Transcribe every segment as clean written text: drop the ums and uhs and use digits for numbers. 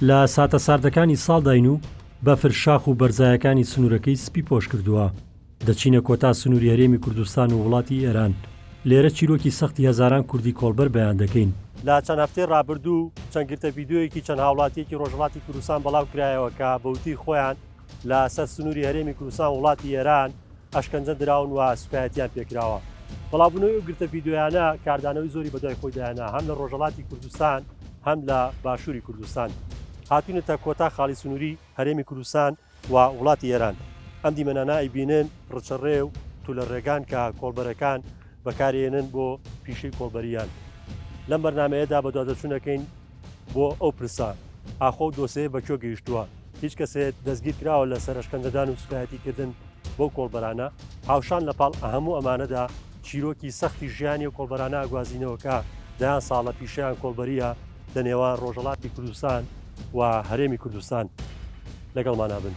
لە ساتە ساردەکانی ساڵداین و بەفر شاخ و بەرزایەکانی سنوورەکەی سپی پۆش کردووە. دەچینە کۆتا سنووری هەرێمی کوردستان و وڵاتی ئێران. لێرە چیرۆکی سەختی هەزاران کوردی کۆڵبەر بەیان دەکەین. لە چەند هەفتەی ڕابردوو چەند گرتە ڤیدیۆیەکی چەند هاوڵاتیەکی ڕۆژهەڵاتی کوردستان بەڵاو کرایەوە کە بەوتی خۆیان لە سەر سنووری هەرێمی کوردستان وڵاتی ئێران ئەشکەنجە دراون و سوپایەتیان پێکراوە. بەڵاوبوونەوەی و گرتە ڤیدیۆیانە کاردانەوەی زۆری بەدوای خۆی دایانە هەم لە ڕۆژهەڵاتی کوردستان هەم لە باشووری کوردستان. هاتوونەتە کۆتا خاڵی سنووری هەرێمی کوردستان و وڵاتی ئێران. ئەم دیمەنانە ئەیبینن ڕچەڕێ و تو لە ڕێگان کە کۆڵبەرەکان بەکارێنن بۆ پیشەی کۆڵبەریان. لەم بەرنامەیەدا بە دوادەچوونەکەین بۆ ئەو پرسە ئاخۆ و دۆسەیە بەکوێ گەیشتووە، هیچ کەسێت دەستگیر کراوە لە سەرشکەندەدان و سوپایەتیکردن بۆ کۆڵبەرانە. هاوشان لەپاڵ هەموو ئەمانەدا چیرۆکی سەختی ژیانی و کۆڵبەرانە ئاگوازینەوەکە دەیان ساڵە پیشەیان کۆڵبەریە لە نێوان ڕۆژهەڵاتی کوردستان و هەرێمی کوردستان. لەگەڵمانە بن.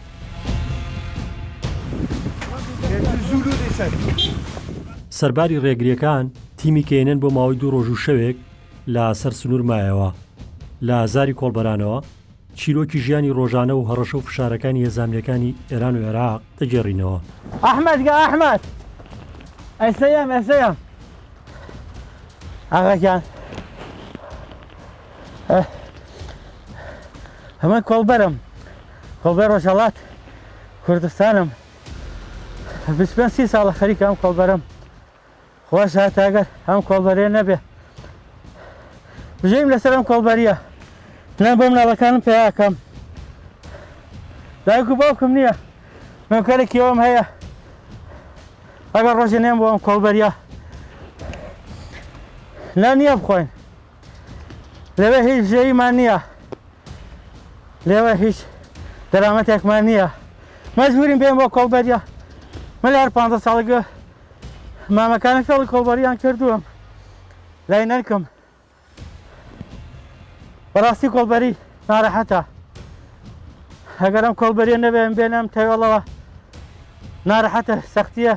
سەرباری ڕێگریەکان تیمی کێنن بۆ ماوەی 2 ڕۆژ و شەوێک لە سەر سنوور مایەوە. لە هەزاری کۆڵبەرانەوە چیرۆکی ژیانی ڕۆژانە و هەڕەشە و فشارەکانی هێزانیەکانی ئێران و عێراق دەگێڕینەوە. ئەحمەد ئەحمەد ئەسەیەم ئاغاکان ئەمە کۆڵبەرم کۆڵبەر ڕۆژهەڵات کوردستانم 25 ساڵە خەریکە ئەم کۆڵبەرم. خۆش هاتاگەر ئەم کۆڵبەرێ نەبێ بژەیم لەسەر ئەم کۆڵبەریە نە بۆ مناڵەکانم پێیاکەم. دایک و باوکم نییە، مێکەرێکیەوەم هەیە ئەگەر ڕۆژێ نێم بۆ ئەم کۆڵبەریە نا نییە بخۆین. لەوێ هیچ ژێیمان نییە، لێوە هیچ دەرامەتێکمان نییە، مەجبورین بێن بۆ کۆڵبەریە. من لە هەر 15 ساڵگە مامەکانی فێڵی کۆڵبەریان کردووەم لای نەرکم. بەڕاستی کۆڵبەری ناڕەحەتە. ئەگەر ئەم کۆڵبەریە نەبێن بێنم تەوێڵەوە ناڕەحەتە، سەختیە،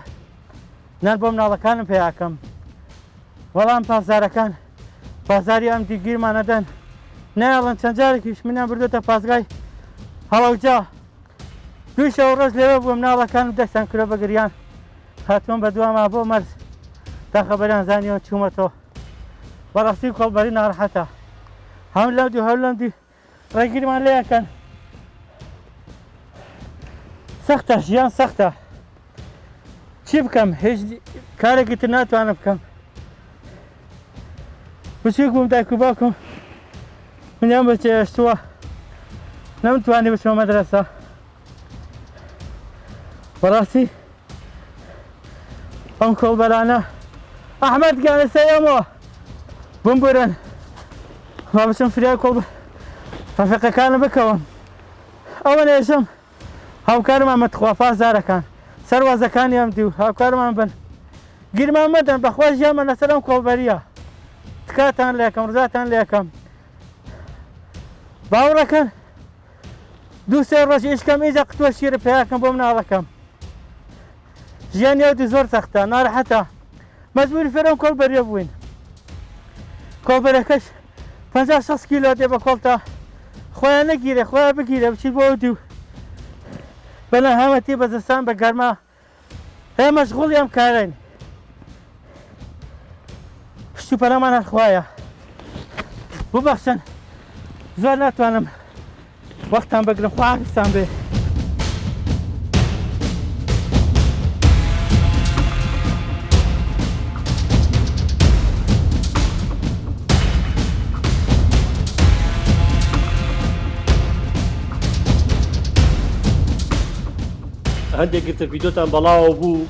نان بۆ مناڵەکانم پێیاکەم. بەڵام پاسدارەکان پاسداری ئەم دیگیرمانەدەن نایڵەن. چەند جارێکیش منیان بردوێتە پاسگای هەڵەوجا، 2 شەو ڕۆژ لێوە بووە مناڵەکانم دەستان کرۆ بە گریان. هاتووم بە دوامە بۆ مەرز تا خەبەریان زانیەوە چوومەتەوە. بەڕاستی کۆڵبەری ناڕەحەتە. هەم لەم دی هەم لەم دی ڕێگیرمان لێیەکەن. سەختە، ژیان سەختە. چی بکەم؟ هیچ کارێکی تر ناتوانم بکەم. بچووک بووم، دایک و باوکم منیان بە چێشتووە، نەمتوانی بچمە مەدرسە. بەڕاستی ئەم کۆڵبەرانە ئەحمەد گیانەسەیەمەوە بمبورن با بچم فریای کۆڵبەر ڕەفیقەکانم بکەوم. ئەوە نێژم هاوکارمان مەتخوا پاسدارەکان سەروازەکانی ئەم دی و هاوکارمان بن، گیرمان مەدەن، بەخوا ژیانمان لەسەر ئەم کۆڵبەریە. تکاتان لێکەم، ڕزاتان لێکەم. باوەڕەکەن 2-3 ڕۆژ ئیشکەم ئیجا قوتووە شیرە پێیاکەم بۆ مناڵەکەم. ژیانی ئەودی زۆر سەختە، ناڕەحەتە. مەجبوری فێر ئەم کۆڵبەریە بووین. کۆڵبەرەکەش 50-60 کیلۆ دێ بە کۆڵتا، خۆیان نەگیرێ، خۆیان بگیرێ بچیت بۆ ئەودی و بەنەهامەتی بەزستان بە گەرما هەیە مەشغوڵی ئەم کارین. پشت و پەنامان هەر خوایە. ببەخشن زۆر ناتوانم وەختان بگرم، خوا حافیزتان بێ. هەندێک گرتە ڤیدۆتان بەڵاوە بوو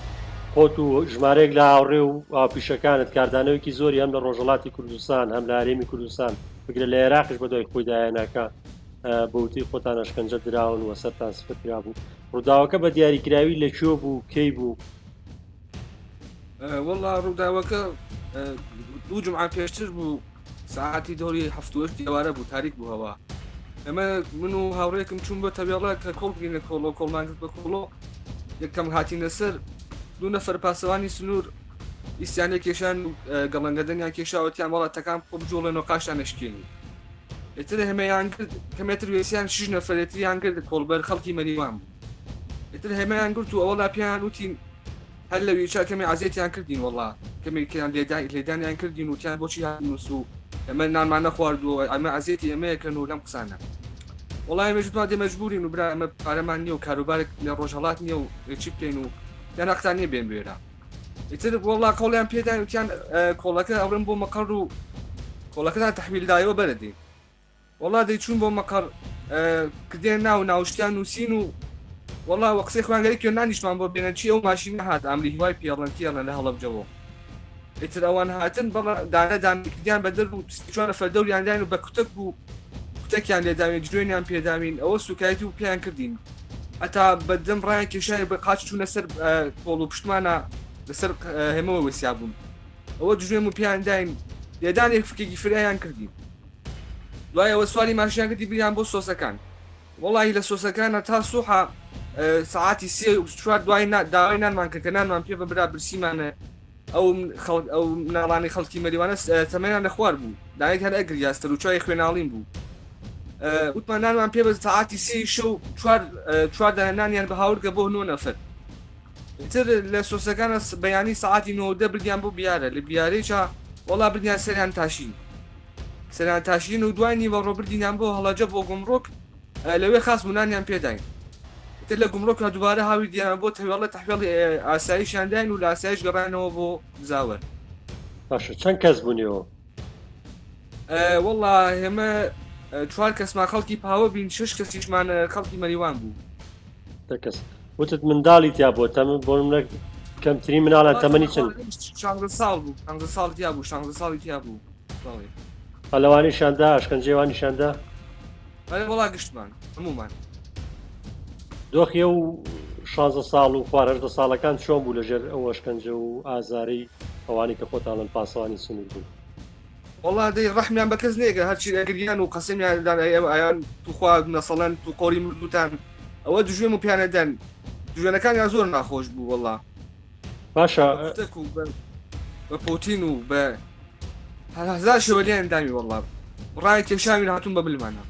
خۆت و ژمارەیەک لە هاوڕێ و پیشەکانت کاردانەوەیکی زۆری هەم لە ڕۆژهەڵاتی کوردستان هەم لە هەرێمی کوردستان بگرە لە عێراقیش بەدوای خۆی دایانەکە بەوتی خۆتان ئەشکەنجە دراون و سەرتان سپر کرا بوو. ڕووداوەکە بە دیاریکراوی لەکوێ بوو، کەی بوو؟ وەڵا ڕووداوەکە 2 جمعە پێشتر بوو، ساعتی دۆری 7 ئێوارە بوو، تاریک بوو هەوا. ئەمە من و هاوڕێکم چوون بە تەوێڵە کە کۆڵ بگینە کۆڵۆ کۆڵمان کرد بە کۆڵۆ. یەکەم هاتینە سەر 2 نەفەر پاسەوانی سنوور ئیسیانێک کێشان گەڵەنگەدەنیان کێشاوەتیان وڵاتەکان خۆ بجوڵێنەوە قاشان نەشکێنی. ئێتر هەمەیان کرد کەمێتر وێسیان 6 نەفرەتیان کرد کۆڵبەر خەڵکی مەریوان بوو ئێتر هەمەیان گرت و ئەوەڵا پێیان وتین هەر لە ویچا کەمی عزیێتیان کردین وەڵا کەمێکیان لێدانیان کردین وتیان بۆچی هاتنووس و ئەمە نانمان نەخواردووە ئەمە عزیێتی ئەمەیەکەن و لەم قسانە وڵای مەجدوا دێ مەجبورین و برا ئەمە پارەمان نییە و کاروبارێک لە ڕۆژهەڵات نییە و چی بکەین و یان ئەقتانیە بێن بێرە ئیتر وەڵا کۆڵیان پێدان وتیان کۆڵەکە ئەوڕم بۆ مەقەڕ و کۆڵەکەتان تەحویلدایەوە بەرەدەین وەڵا دەیچوون بۆ مەقەڕ کردێن ناو ناوشتیان نووسین و وەڵا وە قسەی خوانگەری کوێنانیشمان بۆ بێنە چی ئەو ماشینە هات ئەمری هیوای پێڵەنکییان لە هەڵەبجەوە ئیتر ئەوان هاتن بەڵا دانەدانکردیان بە دەر و چوانە فەردەوریاندان و بە کوتەک بوو کوتەکیان لێداوین جوێنیان پێداوین ئەوە سوکایەتی و پێیان کردین ئەتا بەدەم ڕایان کێشای بە قاچ چوونە سەر کۆڵ و پشتمانە لەسەر هێمەوە وەسیا بوون ئەوە دژێم و پێیان داین لێدانێک فکێکی فریایان کردین دوای ئەوە سوالی ماشیان کردی بریان بۆ سۆسەکان وەڵی لە سۆسەکانە تا سوحا ساعتی سێ چوار دوای داوای نانمان کە نانمان پێ بەبرا برسیمانە ئەو ناڵانی خەڵکی مەریوانە تەمەیان لەخوار بوو دایت هەر ئەگریاستر و چای خوێناڵین بوو وتمان نانمان پێ بە ساعتی سێ شەو چوار دانانیان بە هاورگە بۆ 9 نەفر تر لە سۆسەکانە بەیانی ساعتی 9 بردیان بۆ بیارە لە بیارێکا وەڵا بردیان سەریان تاشین سەریان تاشین و دوای بە ڕۆبردینیان بۆ هەڵەجە بۆ گومڕۆک لەوێ خاص بوونانیان پێداین تر لە گومڕۆکە دووبارە هاوی دییان بۆ تەوێڵە تەحویڵی ئاساییشانداین و لە ئاسایش گەڕانەوە بۆ زاوەر باشە چەند کەس بوونیەوە وەڵا هێمە 4 کەسمان خەڵکی پاوە بین 6 کەسیشمان خەڵکی مەریوان بوو کەس وتت منداڵی تیا بۆ تەمە بۆ منە کەمترین مناڵە تەمەنی چەند 16 ساڵ بوو 16 ساڵی تیا بوو 16 ساڵی تیا بوو هەلەوانیشاندا ئەشکەنجێوانیشاندا وەڵا گشتمان هەمومان دۆخیە و 16 ساڵ و 18 ساڵەکان چۆن بوو لەژێر ئەو ئەشکەنجە و ئازاری ئەوانی کە خۆتانن پاسەوانی سنوور بوون وەڵا دەی ڕەحمیان بە کەس نێگە هەرچی ئەگریان و قەسەمیان ئایان توخوا نەسەڵەن تو قۆری مردوتان ئەوە دژوێم و پیانەدەن دوێنەکانیان زۆر ناخۆش بوو وەڵا باشە بە پۆتین و بە هەزار شەوە لێیان دامی وەڵا ڕای کێشاوی هاتوون بە بلمانە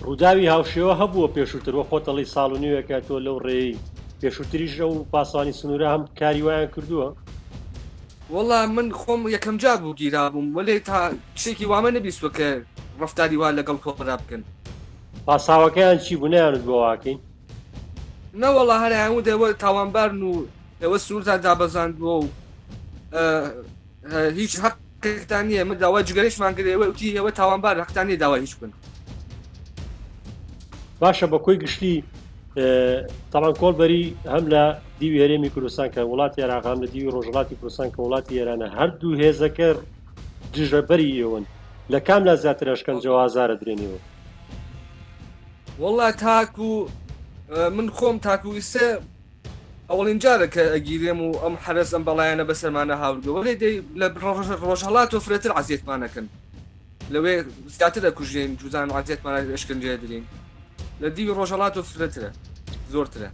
ڕووداوی هاوشێوە هەبووە پێشووترەوە خۆتەڵی ساڵ و نیوەکە تۆ لەو ڕێی پێشووتریش و پاسوانی سنوورە هەم کاری وایان کردووە وەڵا من خۆم یەکەم جار بوو گیرا بووم وەلێ تا شتێکی وامە نەبیستوە کە ڕەفتاری وا لەگەڵ کۆڕا بکەن پاساوەکەیان چی بوو نەیانت بۆ واکەین نەوەڵا هەرایان و دەوە تاوانبارن و ئێوە سنوورتان دابەزاندووە و هیچ حەقێکتان نییە من داوای جگەرەشمان کردێەوە وتی ئێوە تاوانبار حەقتان نییە داوای هیچ بن باشە بە کۆی گشتی تاوان کۆڵبەری هەم لە دیوی هەرێمی کوردستان کە وڵاتی عێراق هەم لە دیوی ڕۆژهەڵاتی کوردستان کە وڵاتی ئێرانە هەردوو هێزەکە دژەبەری ئێوەن لە کام لا زیاتر ئەشکەنجەوە ئازارە درێنەوە وەڵا تاکو من خۆم تاکو ئیسە ئەوڵین جارە کە ئەگیرێم و ئەم حرەس ئەم بەڵایەنە بەسەرمانە هاوردەوە وەڵێ دەی لە ڕۆژهەڵات و فرێتر عزیێتمانەکەن لەوێ زیاتر دەکوژێن جوزان و عزیێتمانە ئەشکەنجێ درین لە دیوی ڕۆژهەڵات و فرێترە زۆرترە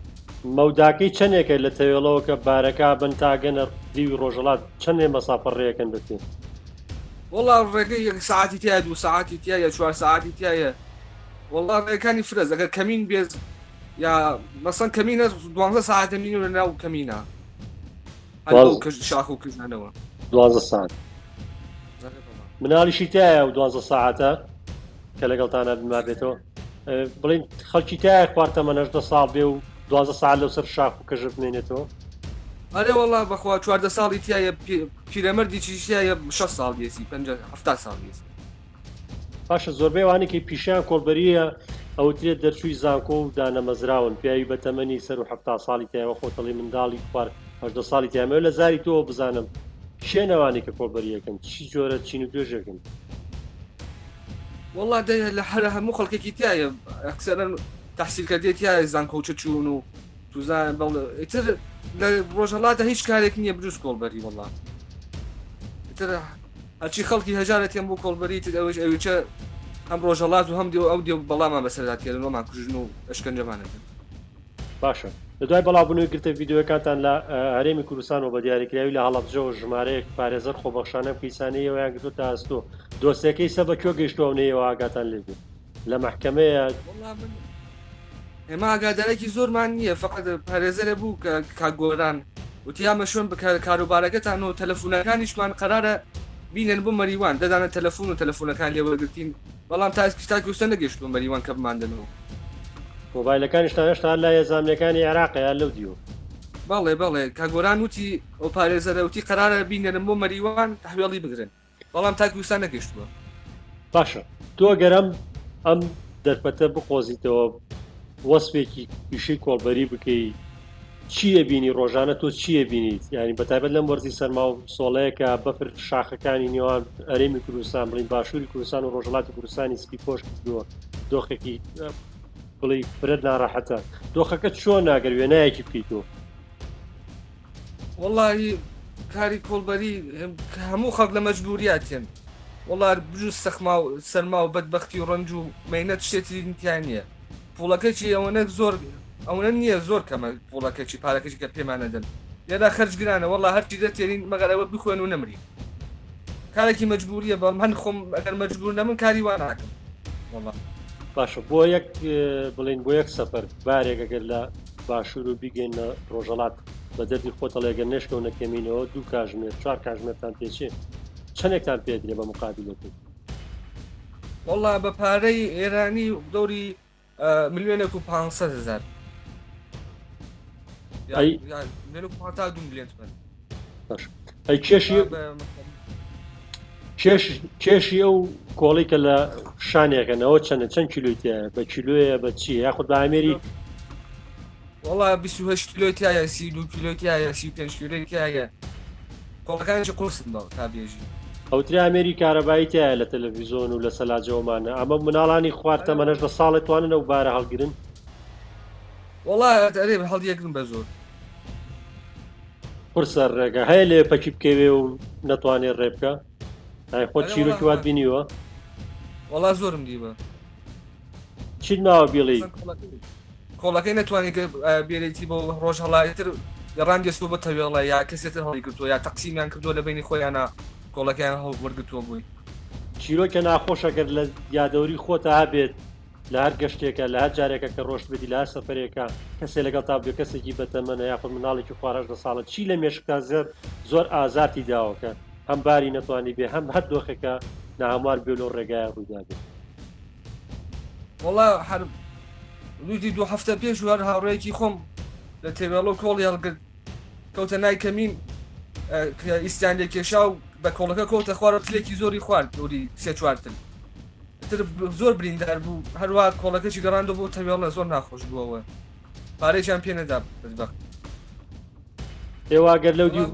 مەوداکەی چەندێکە لە تەوێڵەوە کە بارەکە بن تاگەنە دیوی ڕۆژهەڵات چەندێ مەسافە ڕێەکەن بێتێن وەڵا ڕێگەی 1 ساعتی تایە 2 ساعتی تایە 4 ساعتی تایە وەڵا ڕێەکانی فرەز ئەگەر کەمین بێز یا مەسەن کەمینە 12 ساعتە مینو لە ناو کەمینە شاخ و کردانەوە 12 ساعت مناڵیشی تایە و 12 ساعتە کە لەگەڵتانە بما بێتەوە بڵین خەڵکی تایە خوارتەمە 18 ساڵ بێ و 12 ساعت لەو سەر شاخ و کەژ بمێنێتەوە ئەرێ وەڵا بەخوا 14 ساڵی تایە پیرەمەردی چیشایە 6 ساڵ دێسی 50 ساڵ دێسی باشە زۆربەی وانێکی پیشیان کۆڵبەریە ئەوترێت دەرچووی زانکۆ و دانەمەزراون پیاوی بە تەمەنی سەر و 70 ساڵی تایەوە خۆتەڵی منداڵی خوار 18 ساڵی تایمەوە لە زاری تۆ بزانم شوێنەوانی کە کۆڵبەریەکەن چی جۆرە چین و توێژەکەن وەڵا دەی لە هەر هەموو خەڵکێکی تایە ئەکسەرەن تەحسیلکردێت تایە زانکۆچە چوون و توزان ئیتر لە ڕۆژهەڵاتە هیچ کارێک نییە بجوز کۆڵبەری وەڵا ئیتر هەرچی خەڵکی هەژارەتیان بۆ کۆڵبەری تر ئەوش ئەوچە هەم ڕۆژهەڵات و هەم ئەو دێ بەڵامان بەسەرداتێنەوەمان کوژن و ئەشکەنجەمانەکەن باشە لە دوای بەڵاوبوونەوەی گرتە ڤیددیوەکانتان لە هەرێمی کوردستان و بە دیاریکراوی لە هەڵەبجەوە ژمارەیەک پارێزەر خۆبەخشانە پیسانەیەوە یان گرتو تا ئەستۆ دۆستەکەی سە بە کوێ گەیشتوەونەیەوە ئاگاتان لێ بێت لە محکەمەیە ئێمە ئاگادارێکی زۆرمان نییە فقط پارێزەرە بوو کە کاگۆران وتی ئامەشۆن بە کاروبارەکەتان و تەلەفونەکانیشمان قەرارە بینێن بۆ مەریوان دەدانە تەلەفون و تەلەفونەکان لێوەرگرتین بەڵام تا کوستە نەگەشتوە مەریوان کە بماندنەوە مۆبایلەکانیشتان هێشتا لە هێزانەکانی عێراقە یان لەو دیوە بەڵێ بەڵێ کاگۆران وتی ئەو پارێزەرە وتی قەرارە بینێنم بۆ مەریوان تحوێڵی بگرن بەڵام تا کوستان نەگەشتووە باشە تۆ گەرم ئەم دەرفەتە بقۆزیتەوە وەسپێکی پیشەی کۆڵبەری بکەی چییە بینی ڕۆژانە تۆ چییە بینیت ینی بەتایبەت لەم وەرزی سەرما و سۆڵەیەکە بەفر شاخەکانی نێوان ئەرێمی کوردستان بڵین باشووری کوردستان و ڕۆژهڵاتی کوردستانی سپی پۆش کردووە دۆخێکی بڵی فرەت ناڕەحەتە دۆخەکە چۆن ناگەر وێنایەکی بکەیتەوە وەڵی کاری کۆڵبەری هەموو خەڵک لە مەجبوریاتێن وەڵا بجو سەخما و سەرما و بەدبەختی و ڕەنج و مەینەت شتێتی نیان نییە پوڵەکەی ئەوەنە زۆر ئەوەنە نییە زۆر کەمە پوڵەکەی پارەکەی کە پێمانەدەن لێدا خەرجگرانە وەڵا هەرچی دەتێنین مەگەرەوە بخوێن و نەمری کارێکی مەجبوریە بەڵام هەن خۆم ئەگەر مەجبور نەمن کاری وان ناکەم باشە بۆ یەک بڵین بۆ یەک سەفەر بارێکەگەر لە باشوور و بیگەینە ڕۆژەڵات بە دەردی خۆتەڵێگەر نێشکەونە کەمینەوە 2 کاژمێر 4 کاژمێرتان پێچێ چەندێکتان پێدرێ بە مقابلەکە وەڵا بە پارەی ئێرانی دەوری 1,500,000 تا 2 ملیۆن ئەی کێشی ئەو کۆڵی کە لە شانێکەنەوە چەند کیلویتە بە کیلوۆیە بە چی یاخود بە ئامێری وەڵا 28 کیلۆتیایە 32 کیلۆتیایە 35 کیلۆتیایە کۆڵەکانیش قورسن بەڵ تا بێژی ئەوتری ئامێری کارەبایی تایە لە تەلەڤیزۆن و لە سەلاجەوەمانە ئەمە مناڵانی خوارتە مەنەش لە ساڵێ توانن ئەو بارە هەڵگرن وەڵا ئەرێ بە هەڵیەگرن بە زۆر قورسە ڕێگە هەیە لێ پەکی بکەوێ و نەتوانێت ڕێ بکە خۆت چیرۆکی وات بینیوە وەڵا زۆرم دیوە چیت ماوە بیڵی کۆڵەکەی نەتوانێت بێرێتی بۆ ڕۆژ هەڵایتر گەڕان دێستۆ بە تەوێڵە یا کەسێتر هەڵی کردووە یا تەقسیمیان کردووە لە بینی خۆیانە کۆڵەکەیان هەڵ وەرگتووە بووی چیرۆکە ناخۆشەکرد لە یادەوری خۆتە هەبێت لە هەر گەشتێکە لە هەر جارێکە کە ڕۆشت بدی لە هەر سەفەرێکە کەسێک لەگەڵ تا بێ کەسێکی بەتەمەنە یاخود مناڵێکی خوارەش دە ساڵە چی لە مێشکتا زۆر ئازاتی داوەکە هەم باری نەتوانی بێ هەم هەر دۆخێکە ناهەموار بێ لەو ڕێگایە ڕوویدا بێت وەڵا هەر روزی 2 هەفتە پێش و هەر هاوڕێیەکی خۆم لە تێوێڵە و کۆڵی هەڵگرت کەوتە نای کەمین ئیسیان لێ کێشا و بە کۆڵەکە کەوتە خوارە تلێکی زۆری خوارد دووری 3-4 تر زۆر بریندار بوو هەروە کۆڵەکەی گەڕاندە بۆ تەوێڵە زۆر ناخۆش بووەوە پارێکیان پێ نەدا بەدبەخت ئێواگەر لەو دی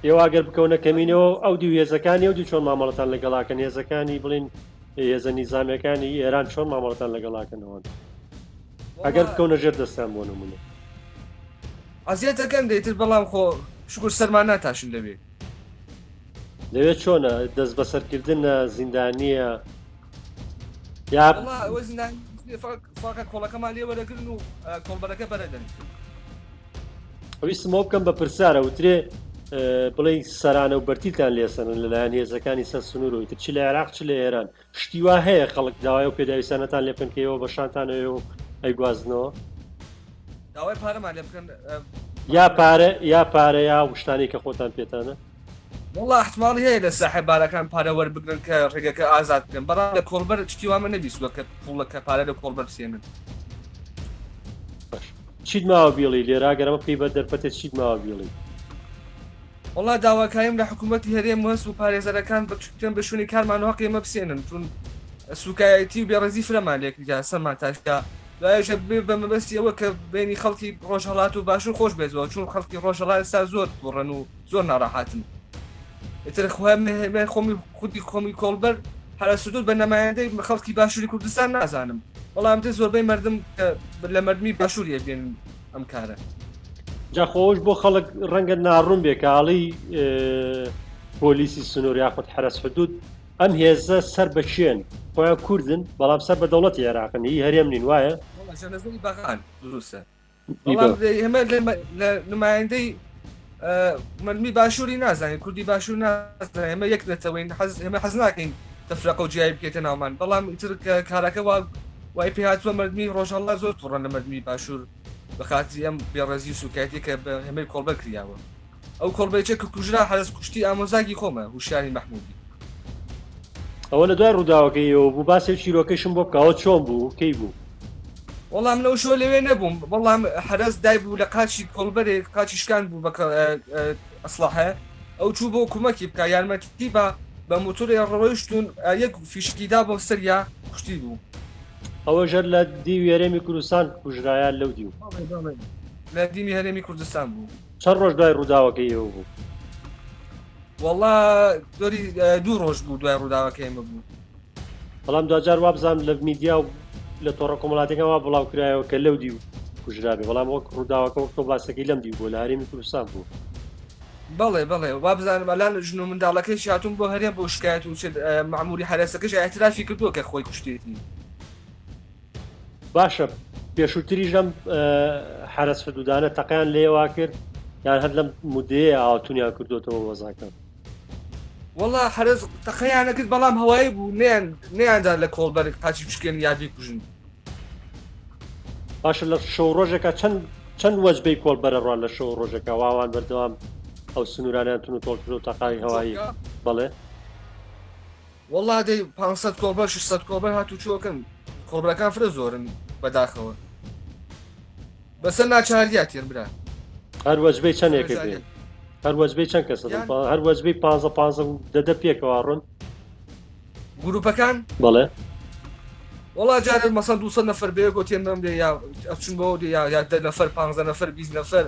ئێواگەر بکەونە کەمینەوە ئەو دی هێزەکانی ئەو دی چۆن مامەڵەتان لەگەڵاکەن هێزەکانی بڵین هێزە نیزامەکانی ئێران چۆن مامەڵەتان لەگەڵاکەنەوە ئەگەر بکەونە ژێر دەستان بۆ نمونە ئەزیەتەکەن دەیتر بەڵام خۆ شکر سەرمان ناتاشن لەوێ لەوێت چۆنە دەست بەسەرکردنە زیندانیە یا فاقە کۆڵەکەمان لێ وەرەگرن و کۆڵبەرەکە بەرەدەن ئەویستمەوە بکەم بە پرسیارە وترێ بڵێ سەرانە و بەرتیتان لێسەنن لەلایەن هێزەکانی سەر سنوورەوەی تر چ لە عێراق چ لە ئێران شتیوا هەیە خەڵک داوای و پێداویستانەتان لێ بکەنکەوە بە شانتانەوە و ئەیگوازنەوە داوای پارەمان لێ بکەن یا پارە یا وشتانی کە خۆتان پێتانە وەڵا احتماڵی هەیە لە ساحێبارەکان پارە وەربگرن کە ڕێگەکە ئازاد بکەن بەڵام لە کۆڵبەر شتیوامە نەبیستوە کە پوڵەکە پارە لە کۆڵبەر بسێنن چیت ماوە بیڵی لێرا گەرەمە پێی بە دەرفەتێت چیت ماوە بیڵی وەڵا داواکاریم لە حکوومەتی هەرێم هەست و پارێزەرەکان بەچکتن بە شوێنی کارمان واقع ئێمە بسێنن چون سوکایەتی و بێڕێزی فرەمان لێکرا سەرمان تاشکا لایەشە بە مەبەستی ئەوە کە بینی خەڵکی ڕۆژهەڵات و باشوور خۆش بێتەوە چون خەڵکی ڕۆژهەڵات ئێستا زۆر بڕن و زۆر ناڕەحاتن ئێتر خۆمی خودی خۆمی کۆڵبەر هەرە سودود بە نەمایەندەی خەڵکی باشووری کوردستان نازانم بەڵام تر زۆربەی مردم لە مردمی باشووریە بێن ئەم کارە جا خۆش بۆ خەڵک ڕەنگە ناڕوون بێ کاڵی پۆلیسی سنوور یاخود حرس حدود ئەم هێزە سەر بە شوێن خۆیان کوردن بەڵام سەر بە دەوڵەتی عێراقن هی هەرێم نین وایە بەغان دروستە بەڵام ئێمە لە نمایندەی مەرمی باشووری نازانین کوردی باشوور نازانین ئێمە یەک دەتەوەین ئێمە حەز ناکەین تەفرەقە و جیای بکێتە ناومان بەڵام ئیتر کارەکە وای پێ هاتووە مەرمی ڕۆژهەڵا زۆر تووڕە لە مەرمی باشوور بەخاتی ئەم بێڕێزی و سوکایەتی کە بە هێمەی کۆڵبەر کریاوە ئەو کۆڵبەرێکە کە کوژرا حەرس کوشتی ئامۆزاگی خۆمە هوشیاری مەحموودی ئەوە لە دوای ڕووداوەکەیەوە بوو باسی چیرۆکەشم بۆ بکەوە چۆن بوو کەی بوو وەڵام لەو شۆ لەوێ نەبووم بەڵام حەرس دای بوو لە قاچی کۆڵبەرێک قاچی شکان بوو بە ئەسڵحە ئەو چوو بۆ کومەکی بکە یارمەتی بە موتۆری ڕۆیشتون یەک فیشکیدا بۆ سەریا کوشتی بوو ئەوە ژەر لە دیوی هەرێمی کوردستان کوژرایان لەو دیو لە دیمی هەرێمی کوردستان بوو چەند ڕۆژ دوای ڕووداوەکەیەوە بوو وەڵا دۆری 2 ڕۆژ بوو دوای ڕووداوەکەیمە بوو بەڵام دوجار وابزان لە میدیا و لە تۆڕە کۆمەڵاتەکەەوە بڵاو کرایەوە کە لەو دی و کوژرابێ بەڵام وەک ڕووداوەکە وەک تۆ باسەکەی لەم دی بوو لە هەرێمی کوردستان بوو بەڵێ وا بزانم ئەلان ژن و منداڵەکەی هاتوون بۆ هەرێم بۆ شکایەت و مەعموری حرەسەکەش ئاعترافی کردووە کە خۆی کوشتێتی باشە پێشووتریش لەم حرەس حدودانە تەقیان لێوا کرد یان هەر لەم مودەیە ئاواتونیان کردوتەوە وەزاکەم وەڵا حرەز تەقەیانە کرد بەڵام هەوایی بوو نەیاندا لە کۆڵبەر قاچی بشکێن یا بیکوژن باشە لە شەو ڕۆژێکە چەند وەجبەی کۆڵبەرە ڕوان لە شەو ڕۆژەکە واوان بەردەوام ئەو سنوورانیان تون و تۆڵ کرد و تەقای هەوایی بەڵێ وەڵا دەی 500 کۆڵبەر 600 کۆڵبەر هاتوو چۆکەن کۆڵبەرەکان فرە زۆرن بەداخەوە بەسەر ناچاریات تێن برا هەر وەجبەی چەندێکە بێن هەر وەجبەی چەند کەسە هەر وەجبەی 15 دەدە پێکەوە ڕۆن گروپەکان بەڵێ وەڵا جارێ مەسەن 200 نەفەر بێ گۆتێن بەم لێ یا ئەچون بەەوە یا 10 نەفەر 15 نەفەر 20 نەفەر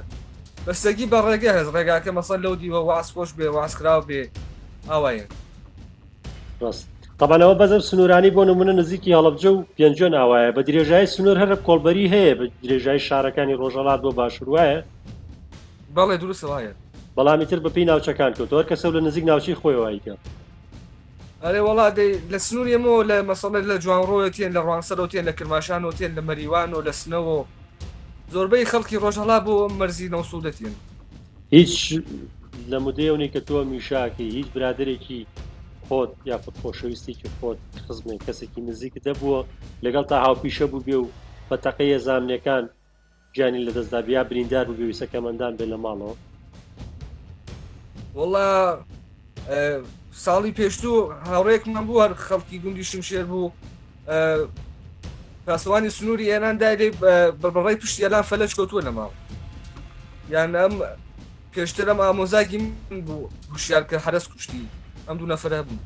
بەستەگی بە ڕێگە هەز ڕێگاکە مەسەن لەو دیوە واسپۆش بێ واسکرااو بێ ئاوایە ڕاست تەبانەوە بەزم سنوورانی بۆ نمونە نزیکی هەڵەبجە و پێنجۆن ئاوایە بە درێژایی سنوور هەر کۆڵبەری هەیە بە درێژایی شارەکانی ڕۆژەڵات بۆ باشوور وایە بەڵێ دروستە وایە بەڵامی تر بەپی ناوچەکان کەوتەوە کەسە لە نزیک ناوچی خۆیەوەیکە ئەرێ وڵا لە سنووریەمەوە لە مەسەڵێت لە جوانڕۆیەتێن لە ڕوانسەرەوتێن لە کرماشانەوتێن لە مەریوان و لە سنەوە زۆربەی خەڵکی ڕۆژهەڵا بۆ مەرزی نەوسودەتێن هیچ لە مودەیەونی کە تۆ میشاکی هیچ برادێکی خۆت یاخود خۆشەویستێکی خۆت خزمێن کەسێکی نزیک دەبووە لەگەڵ تا هاوپیشە بوو بێ و بە تەقەیە زانینەکان گیانی لە دەستدابیا بریندار بوو بێویستەکەمەندان بێ لە ماڵەوە وڵا ساڵی پێشتوو هاوڕێکمان بوو هەر خەڵکی گوندی شمشێر بوو پاسەوانی سنووری ئێران دای لێ بەڕێی پشتی ئەلان فەلەج کەوتووە لە ماڵ یان ئەم پێشتر ئەم ئامۆزاگی من بوو هوشیار کە حرەس کوشتی ئەم دوو نەفرە بوو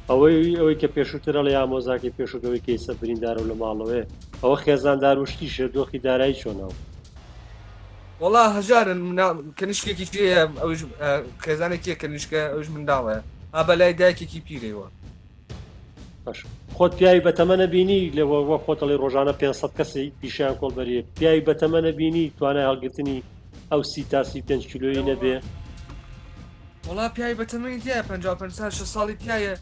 ئەوەی کە پێشووترە لە ئامۆزاکی پێشوەکەوەی کەیسە بریندارە و لە ماڵەوەی ئەوە خێزاندار وشتیشە دۆخی دارایی چۆنەوە وڵا هەژارن کەنیشکێکی پێە ئەوش خێزانێکیە کەنیشکە ئەوش منداڵە ئا بەلای دایکێکی پیرەوە خۆت پیاوی بەتەمەنە بینی لەوە وە خۆتەڵی ڕۆژانە 500 کەسی پیشیان کۆڵبەریە پیاوی بەتەمەنە بینی توانای هەڵگرتنی ئەو 35 کیلۆیی نەبێ وڵا پیاوی بەتەمەنی تایە 55 ساڵی پیاە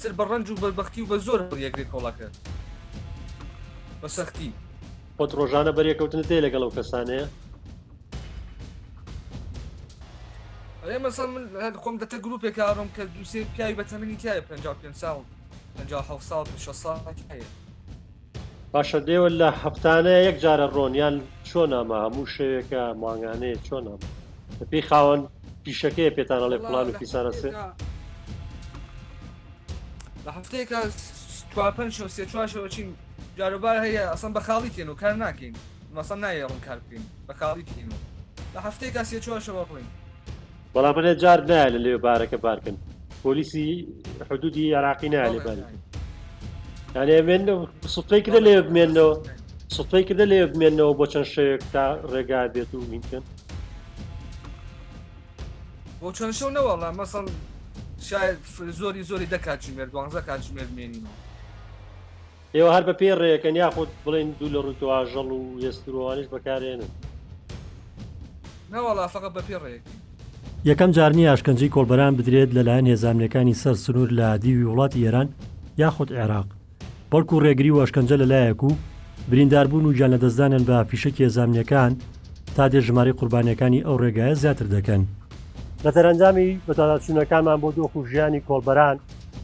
سەر بە ڕەنج و بەربەختی و بە زۆر یەکرێت کۆڵەکە بە سەختی خۆت ڕۆژانە بەریەکەوتنت دێ لەگەڵ ئەو کەسانەیە مەسەڵ من خۆم دەتە گروپێک ئاڕۆم کە دووسێ پیاوی بەتەمەنی تایە 55 ساڵ 57 ساڵ 6 ساڵ هەیە باشە دێوە لە هەفتانەیە یەک جارە ڕۆنیان چۆن ئەمە هەموو شەوێکە ماگانەیە چۆن ئەمە پێی خاوەن پیشەکەی پێتانەڵێ پڵان و پیسانەسێ لە هەفتەیەکە 4 چین جاروبار هەیە ئەسان بە خاڵی تێن و کار ناکەین مەسەڵ نایەڕن کار بکەین بە خاڵی تین و لە هەفتەیەکە 4 ڕۆین بەڵام منێ جار نایە لە لێو بارەکە بارکن پۆلیسی حدودی عێراقی نایە لێ باری یانێ سوپەی کردە لێ بمێنەوە سوپەی کردە لێ بمێنەوە بۆ چەند شەوێک تا ڕێگا بێت و وینکەن بۆ چەند شەو نەوەڵا مەسەڵ شاید زۆری دەکاتژمێر 12 کاتژمێر بمێنینەوە ئێوە هەر بە پێ ڕێەکەن یاخود بڵێن دوو لە ڕووی ئاژەڵ و هێستروانیش بەکارێنن نەوەڵا فەقەت بە پێ ڕێەکەی یەکەم جارنی ئاشکەنجەی کۆڵبەران بدرێت لەلایەن هێزانەکانی سەر سنوور لە دیوی وڵاتی ئێران یاخود عێراق بەڵکو ڕێگری و ئاشکەنجە لەلایەک و برینداربوون و گیان لەدەستدانیان بە فیشەکی هێزانیەکان تا دێ ژمارەی قوربانیەکانی ئەو ڕێگایە زیاتر دەکەن. لە تەرەنجامی بەتاداچوونەکانمان بۆ دۆخ و ژیانی کۆڵبەران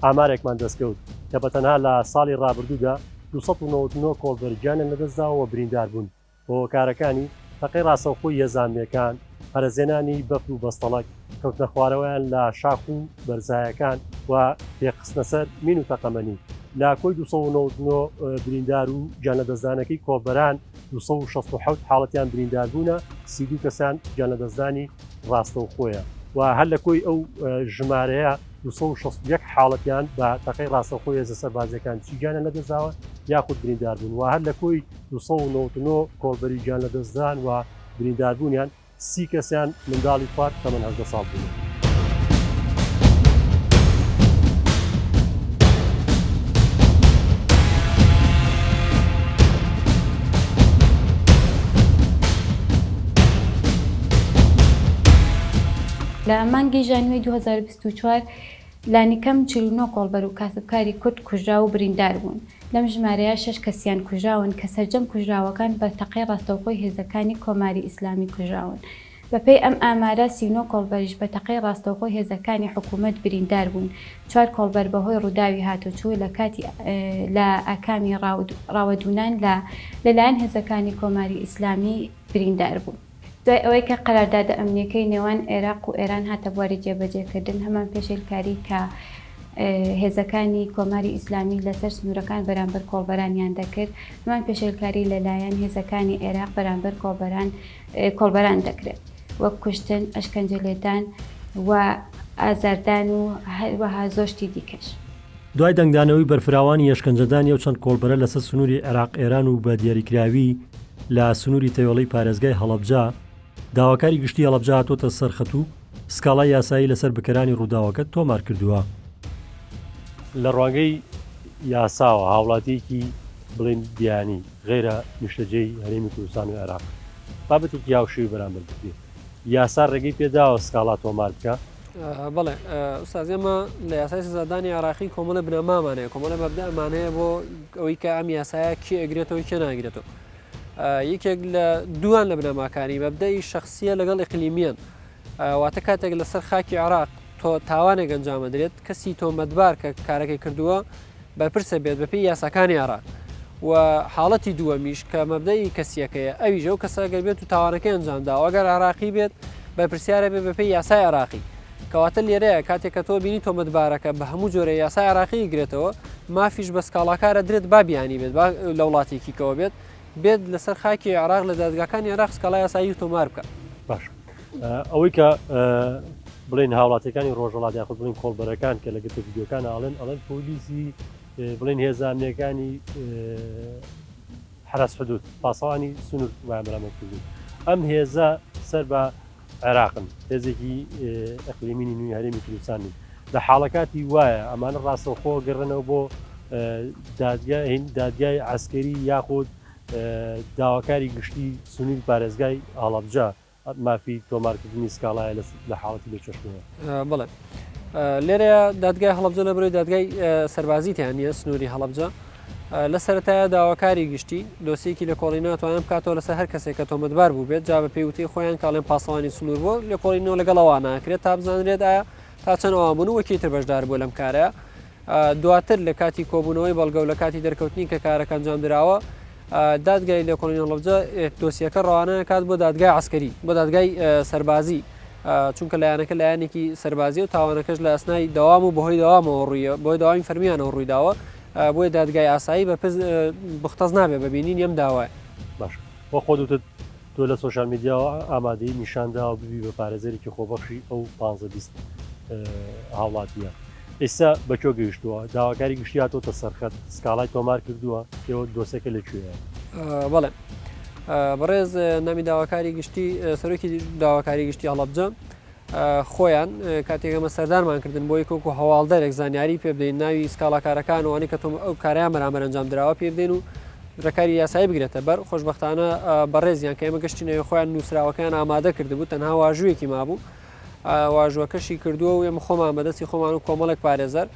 ئامارێکمان دەستکەوت کە بەتەنها لە ساڵی ڕابردوودا 299 کۆڵبەرگیانیان لەدەستداوە بریندار بوون بۆ هۆکارەکانی تەقەی ڕاستەوخۆی هێزانیەکان، هەرەزێنانی بەفر و بەستەڵک، کەوتنە خوارەوەیان لە شاخ و بەرزایەکان و پێخستنە سەر مین و تەقەمەنی. لە کۆی 299 بریندار و گیان لەدەستدانەکەی کۆڵبەران 267 حاڵەتیان بریندار بوونە، 32 کەسان گیان لەدەستدانی ڕاستەوخۆیە و هەر لە کۆی ئەو ژمارەیە 261 حاڵەتیان بە تەقەی ڕاستەوخۆی هێزە سەربازەکان گیانە لەدەستداوە یاخود بریندار بوون و هەر لە کۆی 299 کۆڵبەری گیان لەدەستدان و برینداربوونیان 30 کەسیان منداڵی خوارد تەمەن 18 ساڵ بوون. لە مانگی ژانوێی 2024 لانیکەم 49 کۆڵبەر و کاسبکاری کورد کوژرا و بریندار بوون. لەم ژمارەیە 6 کەسیان کوژراون کە سەرجەم کوژراوەکان بە تەقەی ڕاستەوخۆی هێزەکانی کۆماری ئیسلامی کوژراون. بەپێی ئەم ئامارە 39 کۆڵبەریش بە تەقەی ڕاستەوخۆی هێزەکانی حکوومەت بریندار بوون. 4 کۆڵبەر بەهۆی ڕووداوی هاتوچوو لە کاتی لە ئاکامی ڕاوەدونان لەلایەن هێزەکانی کۆماری ئیسلامی بریندار بوون. دوای ئەوەی کە قەراردادە ئەمنیەکەی نێوان عێراق و ئێران هاتە بواری جێبەجێکردن، هەمان پێشێلکاری کە هێزەکانی کۆماری ئیسلامی لەسەر سنوورەکان بەرامبەر کۆڵبەرانیان دەکرد، هەمان پێشێلکاری لەلایەن هێزەکانی عێراق بەرامبەر کۆڵبەران دەکرێت، وەک کوشتن، ئەشکەنجەلێدان و ئازاردان و هەروەها زۆشتی دیکەش. دوای دەنگدانەوەی بەرفراوانی ئەشکەنجەدانی ئەو چەند کۆڵبەرە لەسەر سنووری عێراق ئێران و بە دیاریکراوی لە سنووری تەیۆڵەی پارێزگای هەڵەبجا، داواکاری گشتی هەڵەبجا هاتۆتە سەرخەت و سکاڵای یاسایی لەسەر بکەرانی ڕووداوەکە تۆمار کردووە. لە ڕوانگەی یاساوە هاوڵاتیەکی بڵین دیانی غێرە نیشتەجێی هەرێمی کوردستان و عێراق بابەتێکی یاوشێوی بەرامبەر بکرێت. یاسا ڕێگەی پێداوە سکاڵا تۆمار بکە. بەڵێ ئوستاز ئێمە لە یاسای سزادانی عراقی کۆمەڵە بنەمامانەیە، کۆمەڵە مەبدەمانەیە بۆ ئەوەی کە ئەم یاسایە کێ ئەگرێتەوە کێ ناگرێتەوە. یەکێک لە دوان لە بنەماکانی مەبدەی شخصیە لەگەڵ ئیقلیمیان، واتە کاتێک لەسەر خاکی عراق تۆ تاوانێک ئەنجامە درێت، کەسی تۆمەتبار کە کارەکەی کردووە بەرپرسە بێت بەپێی یاساکانی عراق. و حاڵەتی دووەمیش کە مەبدەی کەسیەکەیە ئەویش ئەو کەسە گەر بێت و تاوانەکەی ئەنجامدا، ئەگەر عراقی بێت بەرپرسیارە بێت بەپێی یاسای عراقی. کەواتە لێرەیە کاتێک کە تۆ بینی تۆمەتبارەکە بە هەموو جۆرە یاسای عراقی گرێتەوە، مافیش بە سکاڵاکارە درێت بابیانی بێت لە وڵاتێکیکەوە بێت لەسەر خاکی عراق لە دادگاکانی عراق سکاڵای یاسایی تۆمار بکە. باش ئەوەی کە بڵێن هاوڵاتەکانی ڕۆژهەڵات یاخود بڵین کۆڵبەرەکان کە لەگەتە ڤیدیۆکان ئەڵێن پۆلیسی بڵێن هێزانیەکانی حرەس حدود پاسەوانی سنوور وامرامە کردو. ئەم هێزە سەر بە عێراقن، هێزێکی ئەقلیمینی نوێی هەرێمی کوردستانی. لە حاڵەکاتی وایە ئەمانە ڕاستەوخۆ گەڕنەوە بۆ دادگای عەسکەری یاخود داواکاری گشتی سنووری پارێزگای هەڵەبجا مافی تۆمارکردنی سکاڵایە لە حاڵەتی بێچەشتەوە. بڵێ لێرەیە دادگای هەڵەبجە لە بڕۆی دادگای سەربازیتیان نیە سنووری هەڵەبجە لە سەرەتایە داواکاری گشتی دۆسیەکی لە کۆڵینەوە توانم بکاتەوە لەسەر هەر کەسێک کە تۆمەتبار بوو بێت جا بە پێیوتی خۆیان کاڵێن پاسەوانی سنوور بۆ لە کۆڵینەوە لەگەڵەوە ناکرێت تا بزانرێت ئایا تا چەند ئەوان و وەکیتر بەشدار بوو لەم کارەیە. دواتر لە کاتی کۆبوونەوەی بەڵگە و لە کاتی دەرکەوتنی کە کارەکە ئەنجام درراوە، دادگای لە کۆڵینە هەڵەبجە دۆسیەکە ڕەوانە کات بۆ دادگای عەسکەری، بۆ دادگای سەربازی، چونکە لایەنەکە لایەنێکی سەربازی و تاوانەکەش لە ئەسنای دەوام و بەهۆی دەوامەوە ڕوویە، بۆی داوامی فەرمیانەوە ڕوویداوە، بۆی دادگای ئاسایی بە بختەز نابێت ببینین ئەم داوای. باش بۆ خۆت تۆ لە سۆشال میدیاەوە ئامادەی نیشانداوە ببی بە پارێزەرێکی خۆبەخشی ئەو 15 هاوڵاتیە. ئێستا بەکۆ گەیشتووە داواکاری گشتی هاتۆتە سەرخەت سکاڵای تۆمار کردووە ئێوە دۆسەکە لەکوێیە؟ بەڵێ بەڕێز نامی داواکاری گشتی سەرۆکی داواکاری گشتی هەڵەبجە خۆیان کاتێکەمە سەردارمان کردن بۆی کۆکو هەواڵدەرێک زانیاری پێ بدەین ناوی سکاڵاکارەکان وانی کە ئەو کاریان بەرامبەر ئەنجام درراوە پێ بدەین و ڕێکاری یاسایی بگرێتە بەر. خۆشبەختانە بەڕێزیان کە ئێمە گەشتینەوە خۆیان نووسراوەکەیان ئامادە کردبوو، تەنها واژوویەکی مابوو، واژوەکەشی کردووە و ئێمە خۆمان بەدەستی خۆمان و کۆمەڵێک پارێزەر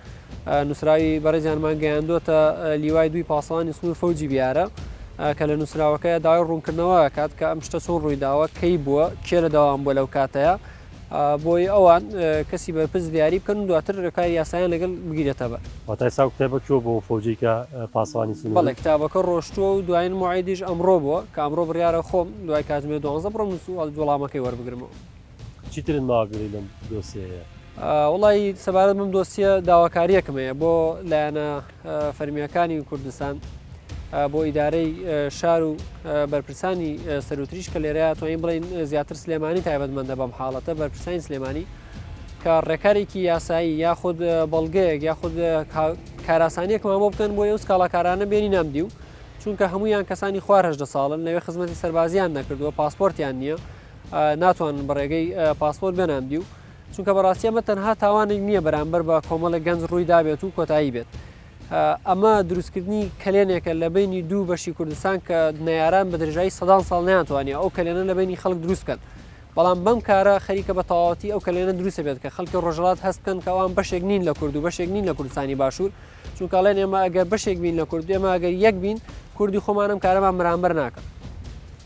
نووسراوی بەڕێزیانمان گەیاندۆتە لیوای دوی پاسەوانی سنوور فەوجی بیارە کە لە نووسراوەکەی داوای ڕوونکردنەوە کات کە ئەم شتە چۆن ڕوویداوە کەی بووە کێ لە داوام بووە لەو کاتەیە بۆی ئەوان کەسی بەرپرس دیاری بکەن و دواتر ڕێکاری یاسایان لەگەڵ بگیرێتە بەر. واتای ساو کتێبە چۆ بۆ فەوجێکە پاسوانی سنوور؟ بەڵێ کتابەکە ڕۆشتووە و دوایین موعیدیش ئەمڕۆ بووە کە ئەمڕۆ بڕیارە خۆم دوای کاتژمێر 12 بڕۆم وەڵامەکەی وەربگرمەوە. چیترن ماگری لەم دۆسیەیە؟ وڵی سەبارەت بم دۆسیە داواکاریەکەمەیە بۆ لایەنە فەرمیەکانی کوردستان بۆ ئیدارەی شار و بەرپرسانی سەرروتریش کە لێرەیە توانین بڵین زیاتر سلێمانی تایبەتمەندە بەم حاڵەتە بەرپرسانی سلێمانی کە ڕێکارێکی یاسایی یاخود بەڵگەیەک یاخود کاراسانیەکمان بۆ بکەن بۆ ئەو سکاڵاکارانە بێنی نامدی و چونکە هەمویان کەسانی خوارهدە ساڵن لەوێ خزمەتی سەربازیان نەکردووە پاسپۆرتیان نییە ناتوانن بە ڕێگەی پاسپۆرت بێنامدی و چونکە بەڕاستی ئەمە تەنها تاوانێک نییە بەرامبەر بە کۆمەڵە گەنج ڕووی دابێت و کۆتایی بێت. ئەمە دروستکردنی کلێنێکە لە بینی دوو بەشی کوردستان کە نەیاران بە درێژایی سەدان ساڵ نەیانتوانێت ئەو کلێنە لە بینی خەڵک دروستکەن. بەڵام بەم کارە خەریکە بە تەواوەتی ئەو کلێنە دروستە بێت کە خەڵکی ڕۆژهەڵات هەستکەن کە ئەوان بەشێک نین لە کورد و بەشێک نین لە کوردستانی باشوور چونکەڵێن ئێمە ئەگەر بەشێک بین لە کورد ئێمە ئەگەر یەک بین کوردی خۆمانم کارەمان بەرامبەر ناکەن.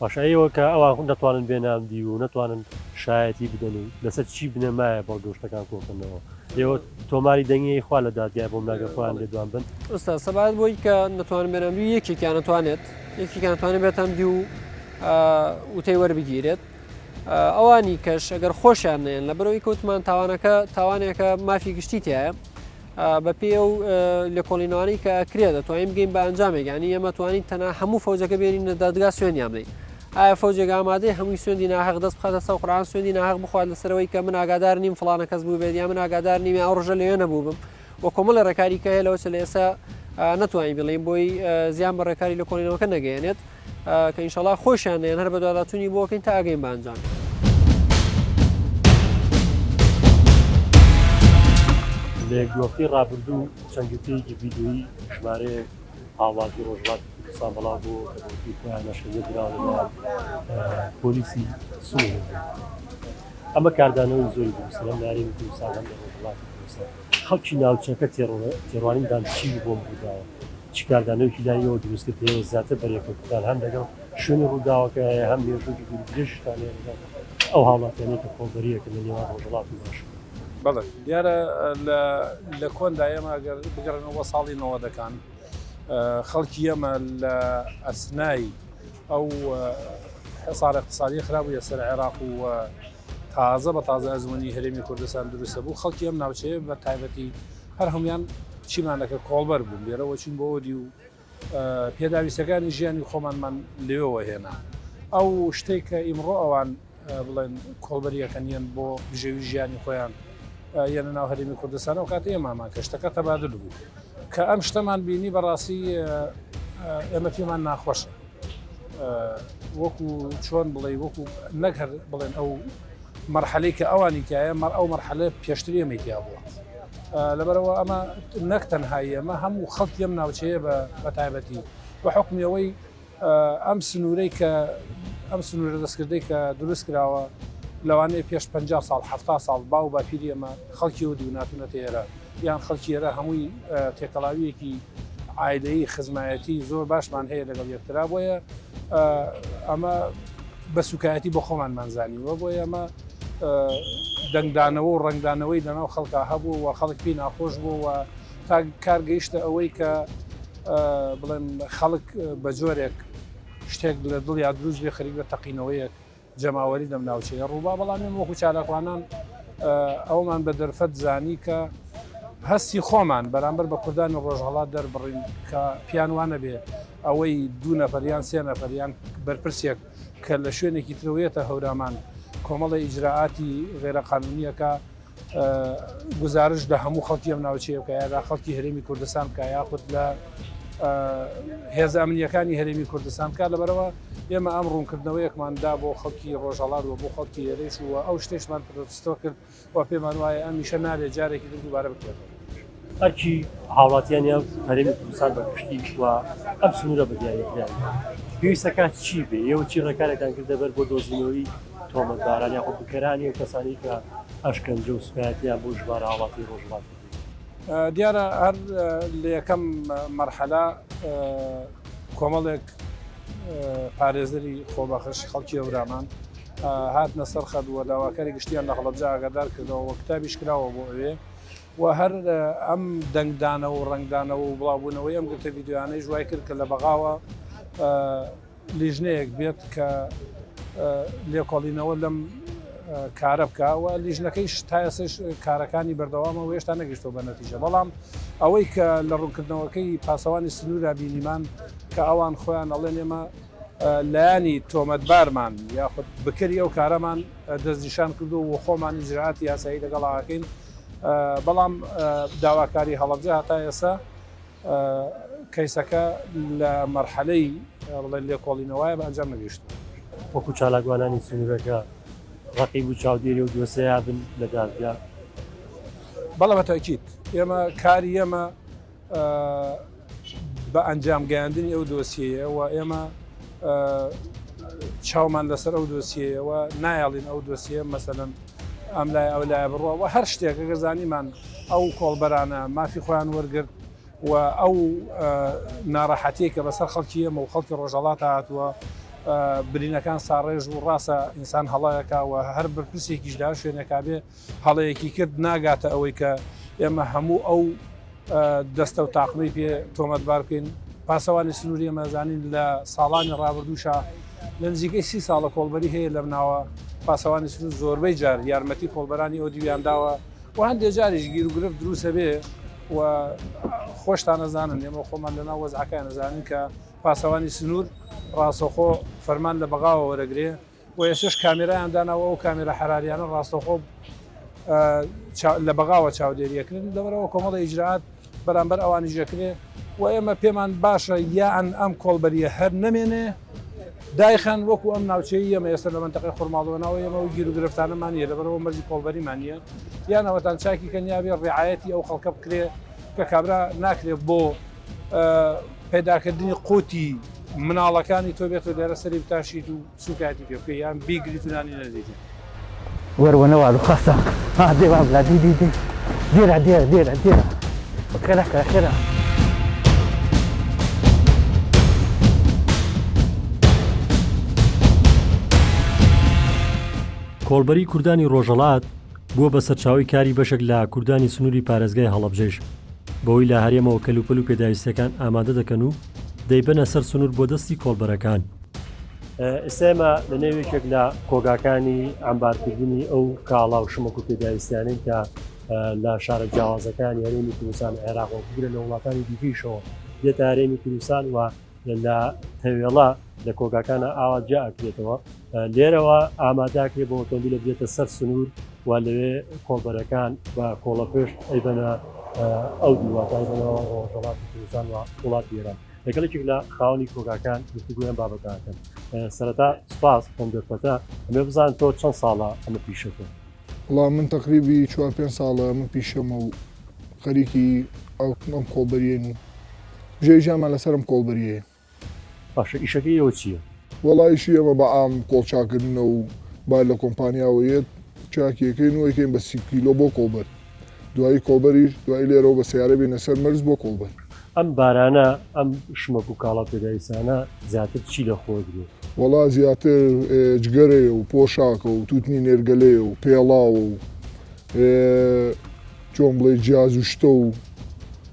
باشەوە کە ئەوان دەتوانن بێنامدی و نەتوانن شایەتی بدەن و لەسەر چی بنەمایە بەڵ گەشتەکان کۆکردنەوە لێوە تۆماری دەنگی خوا لە دادگای بۆم ناگە خۆیان لێدوان بن. ئستا سەبات بۆی کە نەتوانن بێنامدی یەکێکیان نەتوانێت یەکێکیان توانێت بێتەمدی و وتەی وەربگیرێت ئەوانی کەش ئەگەر خۆشیان نێن لە بەرەوەی کەوتمان تاوانەکە تاوانێکە مافی گشتی تایە بە پێ و لە کۆڵینەوەی کە ئەکرێت دەتوانین بگەین بە ئەنجامێک ینی ئێمە توانین تەنها هەموو فەوجەکە بێنین لە دادگا سوێنیان بدەین. ئایا فەوجێک ئامادەی هەمووی سوێندی ناحەق دەست بخاتە سەر قورئان سوێندی ناحەق بخوات لەسەرەوەی کە من ئاگادار نیم فڵانە کەس بوو بێت یا من ئاگادار نیم ئەو ڕۆژە لەوێ نەبوو بم وە کۆمەڵە ڕێکاری کە هەیە لەوە لە ئێستا نەتوانین بڵێین بۆی زیان بە ڕێکاری لە کۆڵینەوەکە نەگەیەنێت کە ئینشەڵا خۆشیان نێن هەر بە دواداچوونی بۆکەین تا ئاگەین بە ئەنجام. لە گوفتی ڕابردوو چەندگرتەیەکی ڤیدیۆیی ژمارەیەک هاوڵاتی ڕۆژهەڵاتی کوردستان بەڵاو بۆ خۆیان نەشریە درا لەلایەن پۆلیسی سوور. ئەمە کاردانەوەی زۆری دروستە لەم نارێنی کوردستان هەم لە ڕۆژهەڵاتی کوردستان خەڵکی ناوچەکە تێڕوانیدان چی بۆم ڕووداوە چ کاردانەوەیکی لایەوە دروستکردەوە زیاتر بەریەکەوتان هەم لەگەڵ شوێنی ڕووداوەکە هەیە هەم مێژووی درێژتان ئەو هاوڵاتیانەیە کە کۆڵبەریەکە لە نێوان ڕۆژهەڵاتی باش. بەڵێ دیارە لە کۆندا ئێمە ئەگەر بگەڕنەوە ساڵی 90ەکان خەڵکی ئێمە لە ئەسنای ئەو حسار اقتصادی خراپبووە سەر عێراق و تازە بە تازە ئەزمموی هەرێمی کوردستان دروستە بوو خەڵکی ئەم ناوچەیە بە تایبەتی هەر هەمویان چیمانەکە کۆڵبەر بوون لێرەوە چین بۆ ئۆدی و پێداویستەکانی ژیانی خۆمانمان لێوە هێنا ئەو شتێک کە ئیمڕۆ ئەوان بڵێن کۆڵبەریەکەنیان بۆ بژێوی ژیانی خۆیان یەنە ناو هەرێمی کوردستان و کات ئێمامان کە شتەکە تەبادل بوو کە ئەم شتەمان بینی بەڕاستی ئێمە پێمان ناخۆشە وەکو چۆن بڵێ وەکو نەگەر بڵێن ئەو مەرحەلەی کە ئەوانی تایە ئەو مەرحەلە پێشتری ئەمەیتیا بووە لەبەرەوە ئەمە نەک تەنهایی ئەمە هەموو خەڵکی ئەم ناوچەیە بە تایبەتی بە حکمیەوەی ئەم سنوورەی کە ئەم سنوورە دەستکردەی کە دروست کراوە لەوانەیە پێش 50 ساڵ 70 ساڵ باو باپیری ئەمە خەڵکی و دیوناتونەتە ئێرە یان خەڵکی ئێرە هەمووی تێکەڵاویەکی عایدەیی خزمایەتی زۆر باشمان هەیە لەگەڵ یەکترا بۆیە ئەمە بە سوکایەتی بۆ خۆمانمانزانیوە بۆیە ئەمە دەنگدانەوە و ڕنگدانەوەی لەناو خەڵکا هەبوو و خەڵک پێی ناخۆش بوو و تا کارگەیشتە ئەوەی کە بڵێن خەڵک بە جۆرێک شتێک لە دڵیا دروست بێ خەریک بە تەقینەوەیەک جەماوەری لەم ناوچەیە ڕووبا بەڵام وەکو چالاکوانان ئەومان بە دەرفەت زانی کە هەستی خۆمان بەرامبەر بە کوردانی ڕۆژهەڵات دەربڕین کە پیانوانە بێ ئەوەی 2 نەفەریان 3 نەفەریان بەرپرسێک کە لە شوێنێکی ترەوەیەتە هەورامان کۆمەڵی ئیجراعاتی غێرەقانونیەکە گزارش لە هەموو خەڵکی ئەم ناوچەیە بکە یا خەڵکی هەرێمی کوردستان بکە یاخود لە هێزە ئەمنیەکانی هەرێمی کوردستان بکات لەبەرەوە ئێمە ئەم ڕوونکردنەوەیەکماندا بۆ خەڵکی ڕۆژهەڵات و بۆ خەڵکی هێرش و ئەو شتێشمان پرۆتستۆ کرد و پێمان وایە ئەمیشە نابێت جارێکی دووبارە بکرێتەوە هەرکی هاوڵاتیانی هەرێمی کوردستان بە پشتی وە ئەم سنوورە بەدیانیکران پێویستەکە چی بێ ئێوە چی ڕێکارێکان کردە بەر بۆ دۆزینەوەی تۆمەتباران یا خۆ بکەرانی و کەسانی کە ئەشکەنجە و سوپایەتیان بۆ ژمارە هاوڵاتی ڕۆژهەڵات دیارە هەر لە یەکەم مەرحەلا کۆمەڵێک پارێزەری خۆبەخش خەڵکی ئەورامان هاتنە سەر خەد و داواکاری گشتیان لە هەڵەبجە ئاگادار کردەوە و کتابیش کراوە بۆ ئەوێ و هەر ئەم دەنگدانە و ڕنگدانەوە و بڵاوبوونەوەی ئەم گرتە ڤیددیوانەی ژوای کرد کە لە بەغاوە لیژنەیەک بێت کە لێکۆڵینەوە لەم کارە بکەوە لیژنەکەیش تا ئێسش کارەکانی بەردەوامەوە هێشتا نەگەیشتەوە بە نەتیجە بەڵام ئەوەی کە لە ڕوونکردنەوەکەی پاسەوانی سنوورە بینیمان کە ئەوان خۆیان ئەڵێن ئێمە لایانی تۆمەتبارمان یاخود بکری ئەو کارەمان دەستنیشان کردو و خۆمان ئیجراعاتی یاسایی لەگەڵاکەین بەڵام داواکاری هەڵەبجە هەتا ئێستا کەیسەکە لە مەرحەلەی لێکۆڵینەوەیە بە ئەنجام نەگەیشتووە. وەکو چالاکوانانی سنوورەکە ڕقیب و چاودێری و دۆسەیە بن لە دادگا بەڵام بەتاکید ئێمە کاری ئێمە بە ئەنجام گەیاندنی ئەو دۆسیەیە و ئێمە چاومان لەسەر ئەو دۆسیەوە نایڵین ئەو دۆسیە مەسەلەن ئەم لای ئەو لای بڕوە و هەر شتێک ئەگەر زانیمان ئەو کۆڵبەرانە مافی خۆیان وەرگرت و ئەو ناڕەحەتەیە کە بەسەر خەڵکی ئێمە و خەڵکی ڕۆژهەڵات هاتووە برینەکان ساڕێژ و ڕاستە ئینسان هەڵەیەکە و هەر بەرپرسێکیشدا شوێنێکا بێ هەڵەیەکی کرد ناگاتە ئەوەی کە ئێمە هەموو ئەو دەستە و تاقمەی پێ تۆمەتبار بکەین. پاسەوانی سنووری ئەمەزانین لە ساڵانی ڕابردووشە لە نزیکەی 30 ساڵە کۆڵبەری هەیە لە بناوە پاسەوانی سنوور زۆربەی جار یارمەتی کۆڵبەرانی ئەو دیویانداوە و هەندێک جاریش گیر و گرفت دروستە بێ و خۆشتان نەزانن ئێمە خۆمان لەناو وەزعەکان نەزانین کە پاسەوانی سنوور ڕاستەخۆ فەرمان لە بەغاوە وەرەگرێ و ئێسش کامێرایان داناوە و کامێرە حراریانە ڕاستەخۆ لە بەغاوە چاودێریەکردن لەبەرەوە کۆمەڵی ئیجراعات بەرامبەر ئەوانی ژەکرێ و ئێمە پێمان باشە یان ئەم کۆڵبەریە هەر نەمێنێ دایخان وەکو ئەم ناوچەی ئێمە ئێستا لە منتەقەی خورماڵەوەنەوە ئێمە و گیر و گرفتانەمانە لەبەرەوە مەرجی کۆڵبەریمانە یان ئەوەتان چاکی کەنیابێ ڕێعایەتی ئەو خەڵکە بکرێ کە کابرا ناکرێت بۆ پەیداکردنی قوتی مناڵەکانی تۆ بێت و لێرە سەری بتاشیت و سوکاتی پێ بکەی یان بیگریت و نانی نەدەیتێت وەرەوە خاستە دێوا بلا دی دێرە خێرا کۆڵبەری کوردانی ڕۆژهەڵات بووە بە سەرچاوی کاری بەشێک لە کوردانی سنووری پارێزگای هەڵەبجەش بەوەی لە هەرێمەوە کەلوپەل و پێداویستەکان ئامادە دەکەن و دەیبەنە سەر سنوور بۆ دەستی کۆڵبەرەکان. ئێستا لە نێوێکێک لە کۆگاکانی ئەمبارکردنی ئەو کاڵا و شمەک و پێداویستیانەی کە لە شارە جیاوازەکانی هەرێمی کوردستان عێراق و بگرە لە وڵاتانی دیکەیشەوە دێتە هەرێمی کوردستان و لە تەوێڵە لە کۆگاکانە ئاوا جا ئەکرێتەوە لێرەوە ئاماداکرێ بۆ ئۆتۆمبیلە بێتە سەر سنوور و لەوێ کۆڵبەرەکان بە کۆڵە پێشت ئەیبەنە ئەو دیواتای بنەوە ڕۆژهەڵاتی کوردستان و وڵاتی ئێران لەگەڵێکێک لە خاوەنی کۆگاکان گفتوگویان بابەتەکەن. سەرەتا سوپاس بۆم دەرفەتە ئەمێ بزان تۆ چەند ساڵە ئەمە پیشەکە؟ وڵام من تقریبی 4-5 ساڵە من پیشەمە و خەریکی ئەم کۆڵبەریێن و ژێژیامان لەسەرم کۆڵبەریە. باشە ئیشەکەی ئەوە چییە؟ وەڵایشی ئەمە بە ئام کۆڵچاکردنە و با لە کۆمپانیاوەیەت چاکیەکەی نوەکەین بە 30 کیلۆ بۆ کۆڵبەر دوایی کۆڵبەریش دوای لێرەوە بە سیارە بێنە سەر مەرز بۆ کۆڵبەر. ئەم بارانە ئەم شمەک و کاڵا پێداویستانە زیاتر چی لە خۆ گرێت؟ وەڵا زیاتر جگەرەیە و پۆشاکە و تووتنی نێرگەلەیە و پێڵاوە و چۆن بڵێ جیاز و شتە و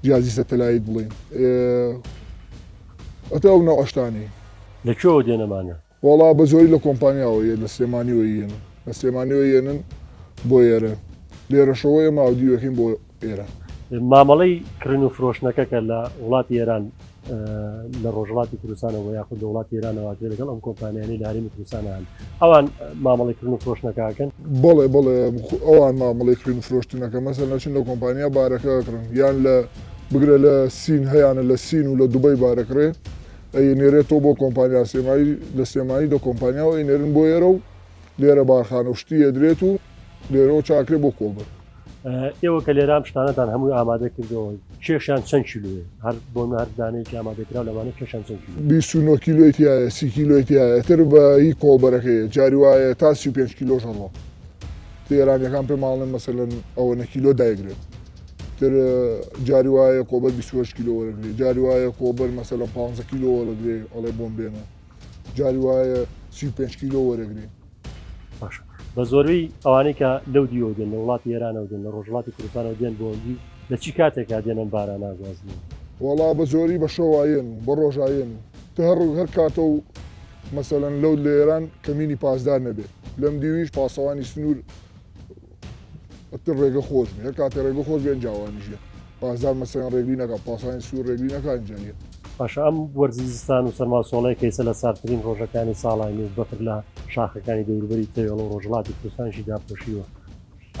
جیازی سەتەلایت بڵێن ئەتە ئەو ناوەشتانی لەکوێوە دێنەمانە؟ وەڵا بە زۆری لە کۆمپانیاوە لە سلێمانیەوە یێنن لە سلێمانیەوە یێنن بۆ ئێرە لێرەشەوەی ماودیوەکەین بۆ ئێرە. مامەڵەی کردن و فرۆشتنەکە کە لە وڵاتی ئێران لە ڕۆژهەڵاتی کوردستانەوە یاخود لە وڵاتی ئێرانەوە لەگەڵ ئەم کۆمپانیانەی لە هەرێمی کوردستانیان ئەوان مامەڵەیکردن و فرۆشتنەکەکەن؟ بەڵێ ئەوان مامەڵەیکردن و فرۆشتنەکە مەسەلەن چون لە کۆمپانیا بارەکەکردن یان لە بگرە لە سین هەیەیانە لە سین و لە دوبەی بارەکرێ ئەینێرێتەوە بۆ کۆمپانیا سێمایی لە سێمانی دە کۆمپانیاوە ئەینێرن بۆ ئێرە و لێرە بارخانە و شتی ئەدرێت و لێرەوە چاکرێ بۆ کۆڵبەر. ئێوە کە لێرام شتانەتان هەمووی ئامادە کردەوە کێشیان چەند کیلوێ هەر بۆ هەر دانەیەکی ئامادەکرا لەوانە کێشیان چەند کیلو؟ 29 کیلۆیتیایە 30 کیلۆیتیایە تر بە هی کۆڵبەرەکەیە جاری وایە تا 35 کیلۆ ژەڵۆ تێرانیەکان پێ ماڵن مەسەلەن ئەوەنە کیلۆ دایگرێت تر جاری وایە کۆبەر 28 کیلۆ وەرەگرێ جاری وایە کۆبەر مەسەلەن 15 کیلۆ وەرەگرێ ئەڵێ بۆم بێنە جاری وایە 35 کیلۆ وەرەگرین. باش بە زۆربەی ئەوانەی کە لەو دیۆ دێن لە وڵاتی ئێرانەوە دێن لە ڕۆژهڵاتی کوردستانەوە دێن بۆ لە چی کاتێکا دێنن باران ناگوازنی وەڵا بە زۆری بە شەوایەن و بە ڕۆژایەن و تە هەر کاتە و مەسەلەن لەو لە ئێران کەمینی پاسدار نەبێت لەم دیویش پاسەوانی سنوور ڕێگە خۆش بێ هەر کاتە ڕێگە خۆش بێن جاوانیژە پاسدار مەسەلەن ڕێگری نەکات پاسانی سوور ڕێگری نەکات جاریە. باش ئەم وەرزی زستان و سەرماسۆڵەی کەیسە لە ساردترین ڕۆژەکانی ساڵانی و بەفر لە شاخەکانی دەوروبەری تێوەڵە و ڕۆژهڵاتی کوردستانیشی داپۆشیوە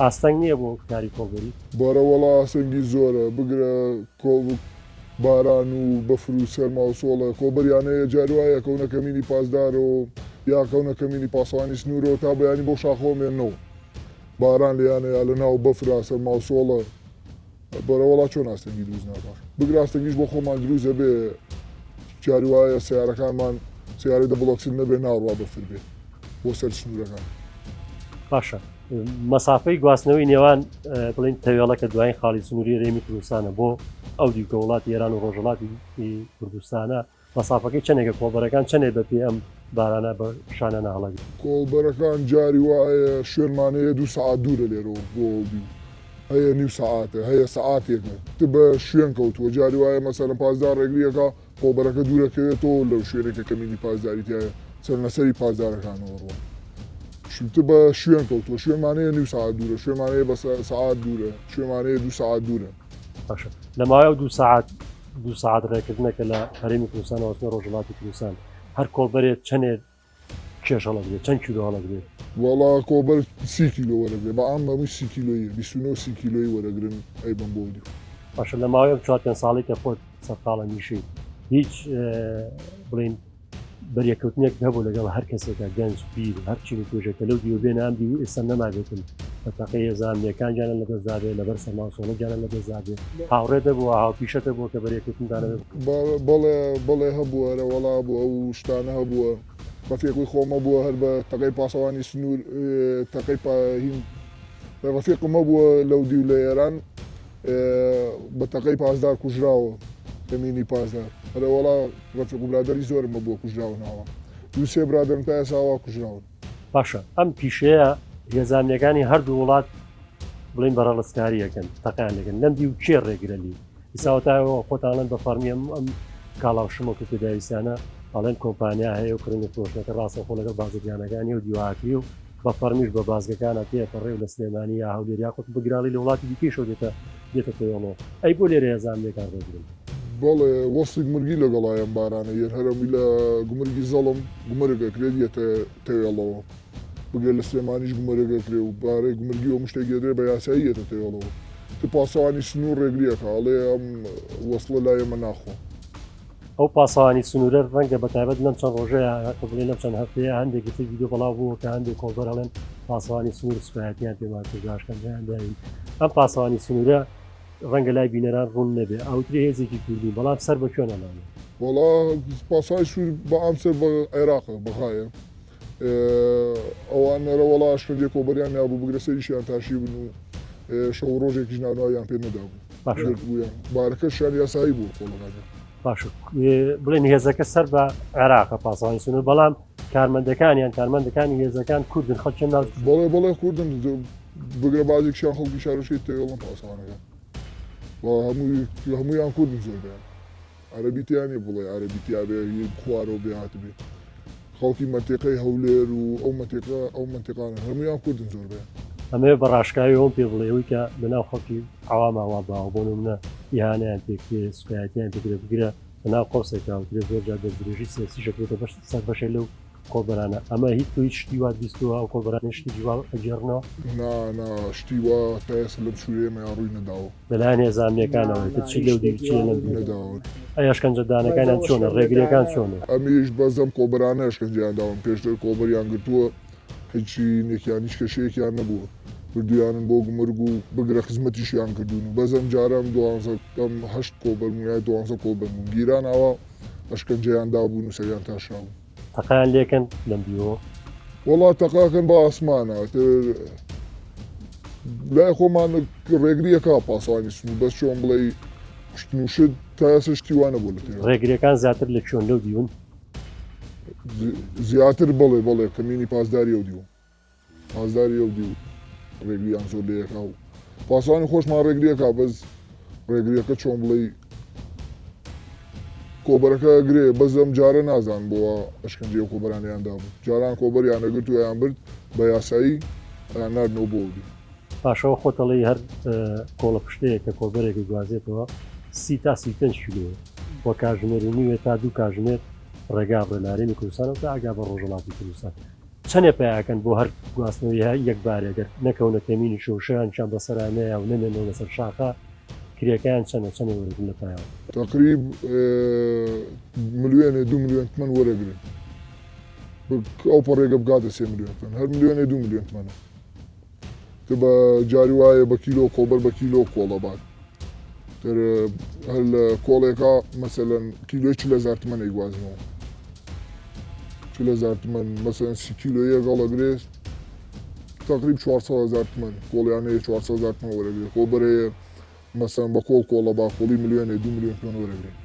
ئاستەنگ نییە بۆ کاری کۆڵبەری بۆرە وەڵا ئاسەنگی زۆرە بگرە کۆڵ باران و بەفر و سەرما و سۆڵە کۆڵبەریانەیە جاروایە کەونە کەمینی پاسدار و یا کەونە کەمینی پاسەوانی سنوورەوە تا بەیانی بۆ شاخۆ مێنەوە باران لێیانەیە لە ناو بەفرا سەرما و سۆڵە بۆرە وڵا چۆن ئاستەنگی دروست ناکات بگرە ئاستەنگیش بۆ خۆمان دروستە بێ جاروایە سیارەکانمان سیارەی دە بڵۆکسن نەبێ ناڕوا بەفر بێ بۆ سەر سنوورەکان. باشە مەسافەی گواستنەوەی نێوان بڵین تەوێڵەکە دوایین خاڵی سنووری هەرێمی کوردستانە بۆ ئەو دیکە وڵاتی ئێران و ڕۆژهڵاتی کوردستانە مەسافەکەی چەندێکە کۆڵبەرەکان چەندێ بە پێ ئەم بارانە بە شانە ناهڵەگرێت کۆڵبەرەکان جاری وایە شوێنمانەیە 2 سەعات دوورە لێرەوە بۆ بی هەیە نیو سەعاتە هەیە سەعاتێکە ت بە شوێن کەوتووە جاری وایە مەسەلەن پاسدار ڕێگریەکە کۆڵبەرەکە دوورەکەوێتەوە لەو شوێنێکە کەمینی پاسداری تایە سەرنەسەری پاسدارەکانەوە ڕۆ شت بە شوێن کەوتووە شوێنمانەیە نیو ساعت دوورە شوێنمانەیە بە ساعت دوورە شوێنمانەیە 2 ساعت دوورە. باشە لە ماوەی 2 ساعت ڕێکردنەکە لە هەرێمی کوردستانەوە وەچنە ڕۆژهڵاتی کوردستان هەر کۆڵبەرێت چەندێک کێش هەڵەگرێت چەند کیلۆ هەڵەگرێت وەڵا کۆبەر 30 کیلۆ وەرەگرێت بە ئەم هەمووی 30 کیلۆیە 29 30 کیلۆی وەرەگرن ئەی بم بۆ دیو. باشە لە ماوەی 4 ساڵی کە خۆت سەرقاڵە میشی هیچ بڵین بەریەکەوتنێک هەبوو لەگەڵ هەر کەسێکە گەنج پیر هەرچی توێژەکە لەو دیوە بێنە ئەم دیو ئێستا نەماگێتن بەتەقی هێزانیەکان جانە لە دەستدابێ لەبەر سەرماسۆڵە جانە لە دەستدابێ هاوڕێدە بووە هاوپیشەتە بووە کە بەریەکەوتندانە بەڵێ هەبووە وەڵا بووە ئەو شتانە هەبووە ڕەفیقی خۆمە بووە هەر بە تەقەی پاسەوانی سنوور تەقەی ڕەفیقمە بووە لەو دیو لە ئێران بە تەقەی پاسدار کوژراوە کەمینی پاسدار هەرە وەڵا ڕەفیق و برادەری زۆرمە بووە کوژراون ناوە دو سێ برادرم تا ئێساوا کوژراون. باشە ئەم پیشەیە هێزانیەکانی هەردوو وڵات بڵین بەڕەڵستکاری یەکەن تەقیان لەگەن لەم دی و کێ ڕێگرەلی ئیساوەتایەوە خۆتانڵەن بە فەرمیە ئەم کاڵاوشمەکە پێداویستانە ئەڵێن کۆمپانیا هەیە و کڕنگە فۆشنەکە ڕاستە خۆ لەگەڵ بازرگانەکانی و دیواکری و بە فەرمیش بە بازگەکانە تێپەڕێ و لە سلێمانی یا هەولێر یاخۆت بگراڵی لە وڵاتی دیکەشەوە دێتە پێوەڵەوە ئەی بۆ لێرە هێزانیەکان ڕێگرن. بەڵێ وەستی گمرگی لەگەڵایەن بارانە یەر هەرمی لە گومرگی زەڵم گومرگەکرێت یەتە تەوێڵەوە بگێ لە سلێمانیش گومرگەکرێ و بارەی گومرگی و مشتێک دێ بە یاسایی یەتە تەوێڵەوە ت پاسەوانی سنوور ڕێگریەکە ئەڵێ ئەم وەسڵە لایەمە ناخۆ. ئەو پاسەوانی سنوورە ڕەنگە بەتایبەت لەم چەند ڕۆژەیە بڵێ لەم چەند هەفتەیە هەندێک گوتی ویدیۆ بەڵاو بووە کە هەندێک کۆڵبەر ئەڵێن پاسەوانی سنوور سوپایەتیان پێماکرداشکەندیان داوین ئەم پاسەوانی سنوورە ڕەنگە لای بینەران ڕوون نەبێ ئەوتری هێزێکی کوردی بەڵام سەر بە کوێنەمانێ وەڵا پاسای سوور بە ئەم سەر بە عێراقە بەخایە ئەوانەرە وەڵا شکردێک کۆبەریان نابوو بگرە سەریشیان تاشی بن و شەو ڕۆژێکی ژنانەوەیان پێ نەدابوو بارەکەشیان یاسایی بوو کۆڵەکە. باش بڵێن هێزەکە سەر بە عێراقە پاسەوانی سنوور بەڵام کارمەندەکانی هێزەکان کوردن خەڵکی ناو بەڵێ کوردن بگرە بازێکیان خەڵکی شارشی تێوەڵم پاسەوانەکە هەموویان کوردن زۆربیان عەرەبیتیانی بڵێ عەرەبیتیا بێ خوارەوە بێهات بێ خەڵکی مەنتیقەی هەولێر و ئەو منتیقانە هەموویان کوردن زۆربیان. ئەمێ بەڕاشکاوی ئەوم پێ بڵێەوەی کە بەناو خەڵکی ئاواماوا باوە بۆ منە یانیان پێکێ سوپایەتیان پێگرێ بگرە بەناو قۆسێکاوترێ زۆرجار دەستدرێژی سیاسیشەکرێتە بەش سەر بەشەی لەو کۆڵبەرانە ئەمە هیچ هیچ شتی وا بیستووە ئەو کۆڵبەرانی شتی جووا ئەجێڕنەوە شتی وا تایس لەم سوورێمە ڕووی نەداوە بەلایەن هێزانیەکانەوە چی لەو دی چی نەداوە ئەیا شکنجەدانەکانیان چۆنە ڕێگریەکان چۆنە ئەمیش بەزەم کۆبەرانە شکنجیان داوم پێشتر کۆبەریان گرتووە هیچی نێکیانیش کەشەیەکیان نەبووە بردویانن بۆ گومرگ و بگرە خزمەتیشیان کردوون و بەزەم جارم 12 کۆبەرمونای 12 کۆبەرمون گیران ئاوا ئەشکنجەیان دابوون و سەریان تاشاون. تەقیان لێکن لەم دیوە وەڵا تەقاکەن بە ئاسمانە لای خۆمان ڕێگریەکە پاسەوانی سنوور بەس چۆن بڵێ شت تا سشتی وانە بۆ لە ڕێگریەکان زیاتر لە چۆن لەو دیون زیاتر بڵێ کەمینی پاسداری ئەو دیوە پاسداری ئەو دی و ڕێگریان زۆر لەیەکا و پاسوانی خۆشمان ڕێگریەکە بەس ڕێگریەکە چۆن بڵێ کۆبەرەکە گرێ بەس ئەم جارە نازان بۆە ئەشکەنجی و کۆبەرانیاندا بوو جاران کۆبەریان ئەگرت و یان برد بە یاسایی یان ناردنەوە بۆ دی پاشەوە خۆتەڵی هەر کۆڵە پشتەیە کە کۆبەرێکی گوازێتەوە 30 تا 35 کیلۆ بۆ کاژمێری نیوێ تا دوو کاژمێر ڕێگا بڕێنارێنی کوردستانەوە تا ئاگا بە ڕۆژهەڵاتی کوردستان چەندێ پیاکەن بۆ هەر گواستنەوەی یەک بارێگەر نەکەونە تەمینی شەوشیان بەسەرانەیە و نەمێنەوە لەسەر شاخە کرێکیان چەندە وەرەگرن لە پایەوە تقریب ملیۆنێ 2 ملیۆن تمەن وەرەگرن ئەو پەڕێگە بگاتە 3 ملیۆن تمەن هەر ملیۆنێ 2 ملیۆن تمەنە کە بە جاری وایە بە کیلۆ کۆبەر بە کیلۆ کۆڵە بات هەر لە کۆڵێکا مەسەلەن کیلۆی 40,000 تمەنەی گوازنەوە 40,000 تمەن مەسەلەن 30 کیلۆیە گەڵەگرێت تقریب 400,000 تمەن کۆڵیانەیە 400,000 تمەن وەرەگرێت کۆبەرەیە مەسەلەن بە کۆڵە با کۆڵی ملیۆنێ 2 ملیۆن تمەن وەرەگرێت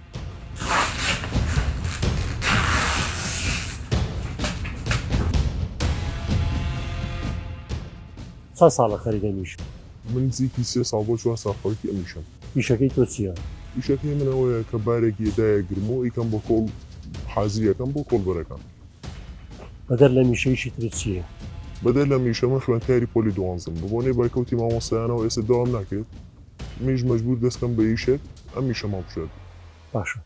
چەند ساڵە خەریکە میش من نزیکی 3 ساڵ بۆ 4 ساڵ خەڵکی ئەمیشم ئیشەکەی تۆ چییە؟ ئیشەکەی منەوەیە کە بارێکی دایە گرم و ئیکەم بۆ کۆڵ حازریەکەم بۆ کۆڵبەرەکان بەدەر لە میشەیشی تر چییە؟ بەدەر لە میشەمە خوێندکاری پۆلی دوانزم بۆنێ بایکەوتی مامۆستایانەوە ئێستا داوام ناکرێت میش مەجبور دەستکەم بە ئیشێک ئەم میشەمان بشێت باشە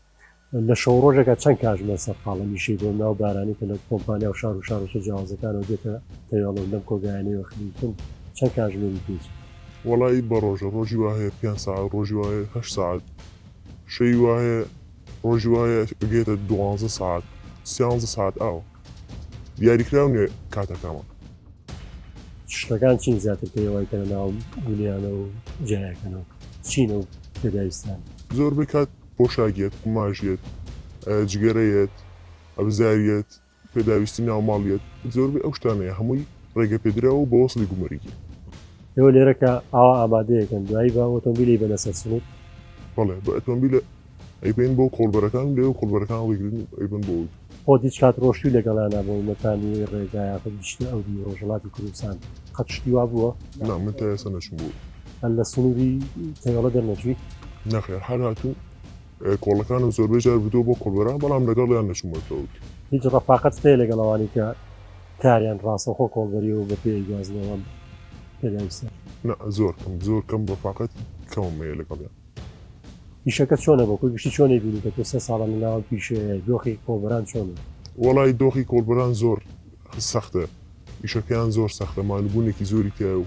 لە شەو ڕۆژێکە چەند کاژمە سەرقاڵە میشەی بۆ ناو بارانی کە لە کۆمپانیا و شار و شارۆچە جیاوازەکانەوە دێتە تەواڵە لەم کۆگایانەوە خلیتن چەند کاژمێری پێچ وەڵی بە ڕۆژە ڕۆژی وایە 5 ساعت ڕۆژی وایە 8 ساعت شەی وایە ڕۆژی وایە گێتە 12 ساعت 13 ساعت ئاوە دیاریکراونێ کاتەکەمە شتەکان چین زیاتر پێوای کە ناو گولیانە و جایەکەنەوە چینە و پێداویستان زۆربەی کات پۆشاکێت قماژێت جگەرەیەت ئەبزاریەت پێداویستی ناوماڵیت زۆربەی ئەو شتانەیە هەمووی ڕێگە پێدراوە بۆ وەسڵی گومەریگی ئێوە لێرەکە ئاوا ئامادەیەکەن دوایی بە ئۆتۆمبیلی بەنەسەر سنووت بەڵێ بە ئۆتۆمبیلە ئەیبین بۆ کۆڵبەرەکان لێ و کۆڵبەرەکان ڕێگرن ئەیبن بۆ خۆ هیچ کات ڕۆشتی لەگەڵانە بۆ مەتانی ڕێگایە بشتە ئەو دی ڕۆژهڵاتی کوردستان قەتشتی وا بووە نا من تا ئێستا نەچوم بوو هەر لە سنووری تەواڵە دەرنەچوی نەخێر هەر هاتوو کۆڵەکانم زۆربەی جار بدۆ بۆ کۆڵبەران بەڵام لەگەڵیان نەچوومەوە هیچ ڕەفاقەت هەیە لەگەڵەوانی کە کاریان ڕاستەخۆ کۆڵبەریەوە بە پێی گوازنەوە پێداویستە زۆر کەم ڕەفاقەت کەمەیە لەگەڵیان ئیشەکە چۆنە بۆ کوی گشتی چۆنێ بینی کە تۆ 3 ساڵە لەناوە پیشەیە دۆخی کۆڵبەران چۆنە وەڵی دۆخی کۆڵبەران زۆر سەختە ئیشەکەیان زۆر سەختە مالبوونێکی زۆری تیا و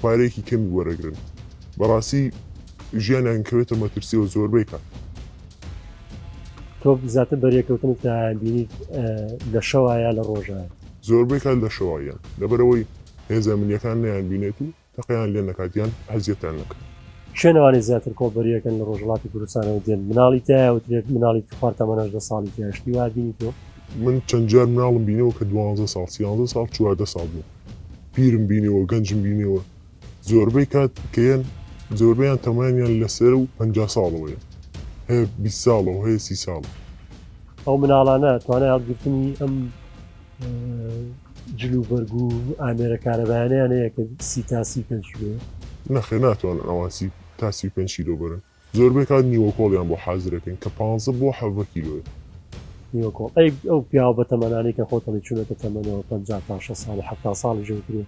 پارێکی کەمی وەرەگرن بەڕاستی ژیانیان کەوێتە مەترسیەوە زۆربەی کات تۆ زیاتر بەریەکەوتنت بینیت لە شەوایە لە ڕۆژایە زۆربەی کات لە شەواییان لەبەرەوەی هێزە منیەکان نیان بینێت و تەقییان لێ نەکاتیان هەزیەتان نەکەن شوێنەوانی زیاتر کۆڵبەریەکەن لە ڕۆژهڵاتی کوردستانەوە دێن مناڵی تایەوترێت مناڵی خواردەمەنەژدە ساڵی تیاشتی وا بینی تۆ من چەند جار مناڵم بینەوە کە 12 ساڵ 13 ساڵ 14 ساڵ بوو پیرم بینەوە گەنجم بینەوە زۆربەی کات کەیان زۆربیان تەمانیان لەسەر و 50 ساڵەوەیە هەیە 20 ساڵەوە هەیە 30 ساڵ ئەو مناڵانە توانای هەڵگرتنی ئەم جلوبەرگ و ئامێرەکارەبیانیان هەیە کە 30 تا 35 کیلۆ نەخێ ناتوانن ئەوان تا 35 کیلۆ بەرن زۆربەی کات نیوە کۆڵیان بۆ حازرەکەن کە 15 بۆ 7 کیلۆیە نیوەکۆڵ ئەو پیاوە بە تەمەنانی کە خۆتەڵی چونەکە تەمەنەوە 50 تا 6 ساڵ 7 ساڵی ژەوترێ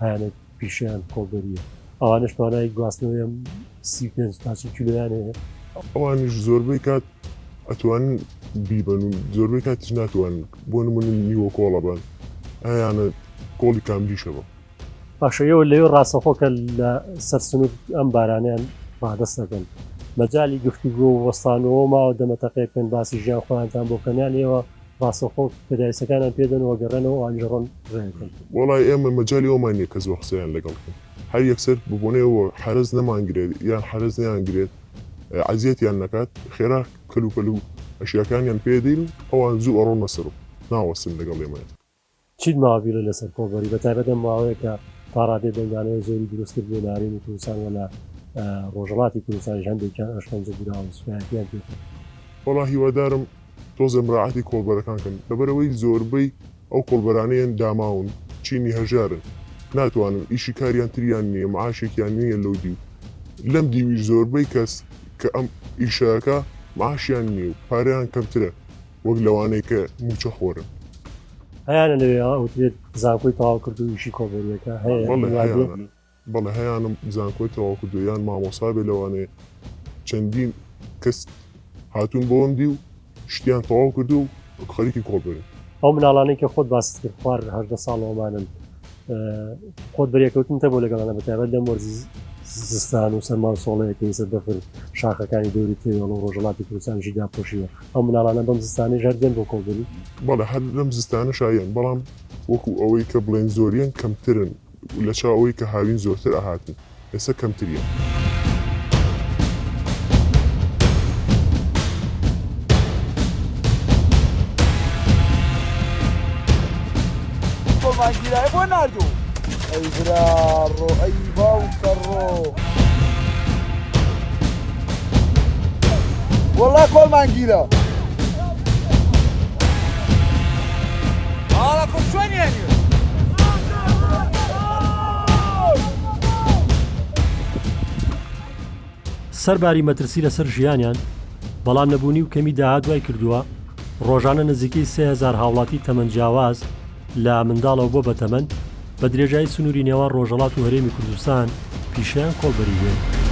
هیانە پیشیان کۆڵبەریە ئەوانش توانای گواستنەوەی 35 تا 40 کیلۆیان هەیە ئەوانش زۆربەی کات ئەتوانن بیبن و زۆربەی کاتیش ناتوانن بۆ نمونە نیوە کۆڵە بن ئەیانە کۆڵی کامریشەوە باشەوە لەوێ ڕاستەخۆکە لە سەر سنوور ئەم بارانیان ڕادەست دەکەن مەجای گفتوگۆ و وەستانەوە ماوە دەمەتەقی بکەن باسی ژیان خۆیانتان بۆ کەنیان ئێوە ڕاستەخۆ پێداویستەکانیان پێدەنەوە گەڕێنەوە ئەنجڕۆن ڕێنکەن وەڵای ئێمە مەجای ئەومان نیە کە زۆر قسەیان لەگەڵکەن هەر یەکسەر ببوونەوە حرز نەمانگرێت یان حرز نیانگرێت عزیەتیان نەکات خێرا کەلوپەل و ئەشیەکانیان پێدەین ئەوان زوو ئەڕۆ مەسەر و ناوەستن لەگەڵ ئێمە چیت ماوەبیرە لەسەر کۆڵبەری بەتایبەت ئەم ماوەیە کە پاڕادێ بەنگانەوە زۆری دروستکرد بۆ نارێنی کوردستان وە لە ڕۆژهڵاتی کوردستانی هەندێکیان ئەشکەنجە براون سوپایەتیان پێ وەڵا هیوادارم تۆزە مراعاتی کۆڵبەرەکانکەن لەبەرەوەی زۆربەی ئەو کۆڵبەرانەیان داماون چینی هەژارن ناتوانن ئیشی کاریان تریان نییە معاشێکیان نییە لەو دی لەم دیویش زۆربەی کەس کە ئەم ئیشەکە معاشیان نییە و پارەیان کەمترە وەک لەوانەیە کە موچە خۆرن هەیانە لەوێ ئەوترێت زانکۆی تەواو کرد و ئیشی کۆڵبەریەکە بەڵێ هەیانم زانکۆی تەواو کردو یان مامۆسا بێ لەوانەیە چەندین کەس هاتوون بۆم دی و شتیان تەواو کردو و خەریکی کۆڵبەرن ئەو مناڵانەی کە خۆت باست کرد خوار 18 ساڵەوەمانن خۆت بەریەکەوتنتە بۆ لەگەڵانە بەتایبەت لەم وەرزی زستان و سەرمان سۆڵەیەکەی سەر بەفر شاخەکانی دەوری تێوەڵ و ڕۆژەڵاتی کوردستانیشی داپۆشیوە ئەو مناڵانە بەم زستانی ژەردێن بۆ کۆڵبەری بەڵێ هەر لەم زستانە شایەن بەڵام وەکو ئەوەی کە بڵێن زۆریان کەمترن لە چاوەوەی کە هاوین زۆرتر ئاهاتن ئێستا کەمتریە کۆمانگیرایە بۆ نردوو ئەی براڕۆ ئەی باوکەڕۆ وەڵا کۆمانگیرە ئاڵە خۆ چۆنیانێ سەرباری مەترسی لەسەر ژیانیان بەڵام نەبوونی و کەمی داهات دوای کردووە ڕۆژانە نزیکەی 3000 هاوڵاتی تەمەن جیاواز لە منداڵەوە بۆ بەتەمەن بە درێژایی سنووری نێوان ڕۆژەڵات و هەرێمی کوردستان پیشیان کۆڵبەری بێت.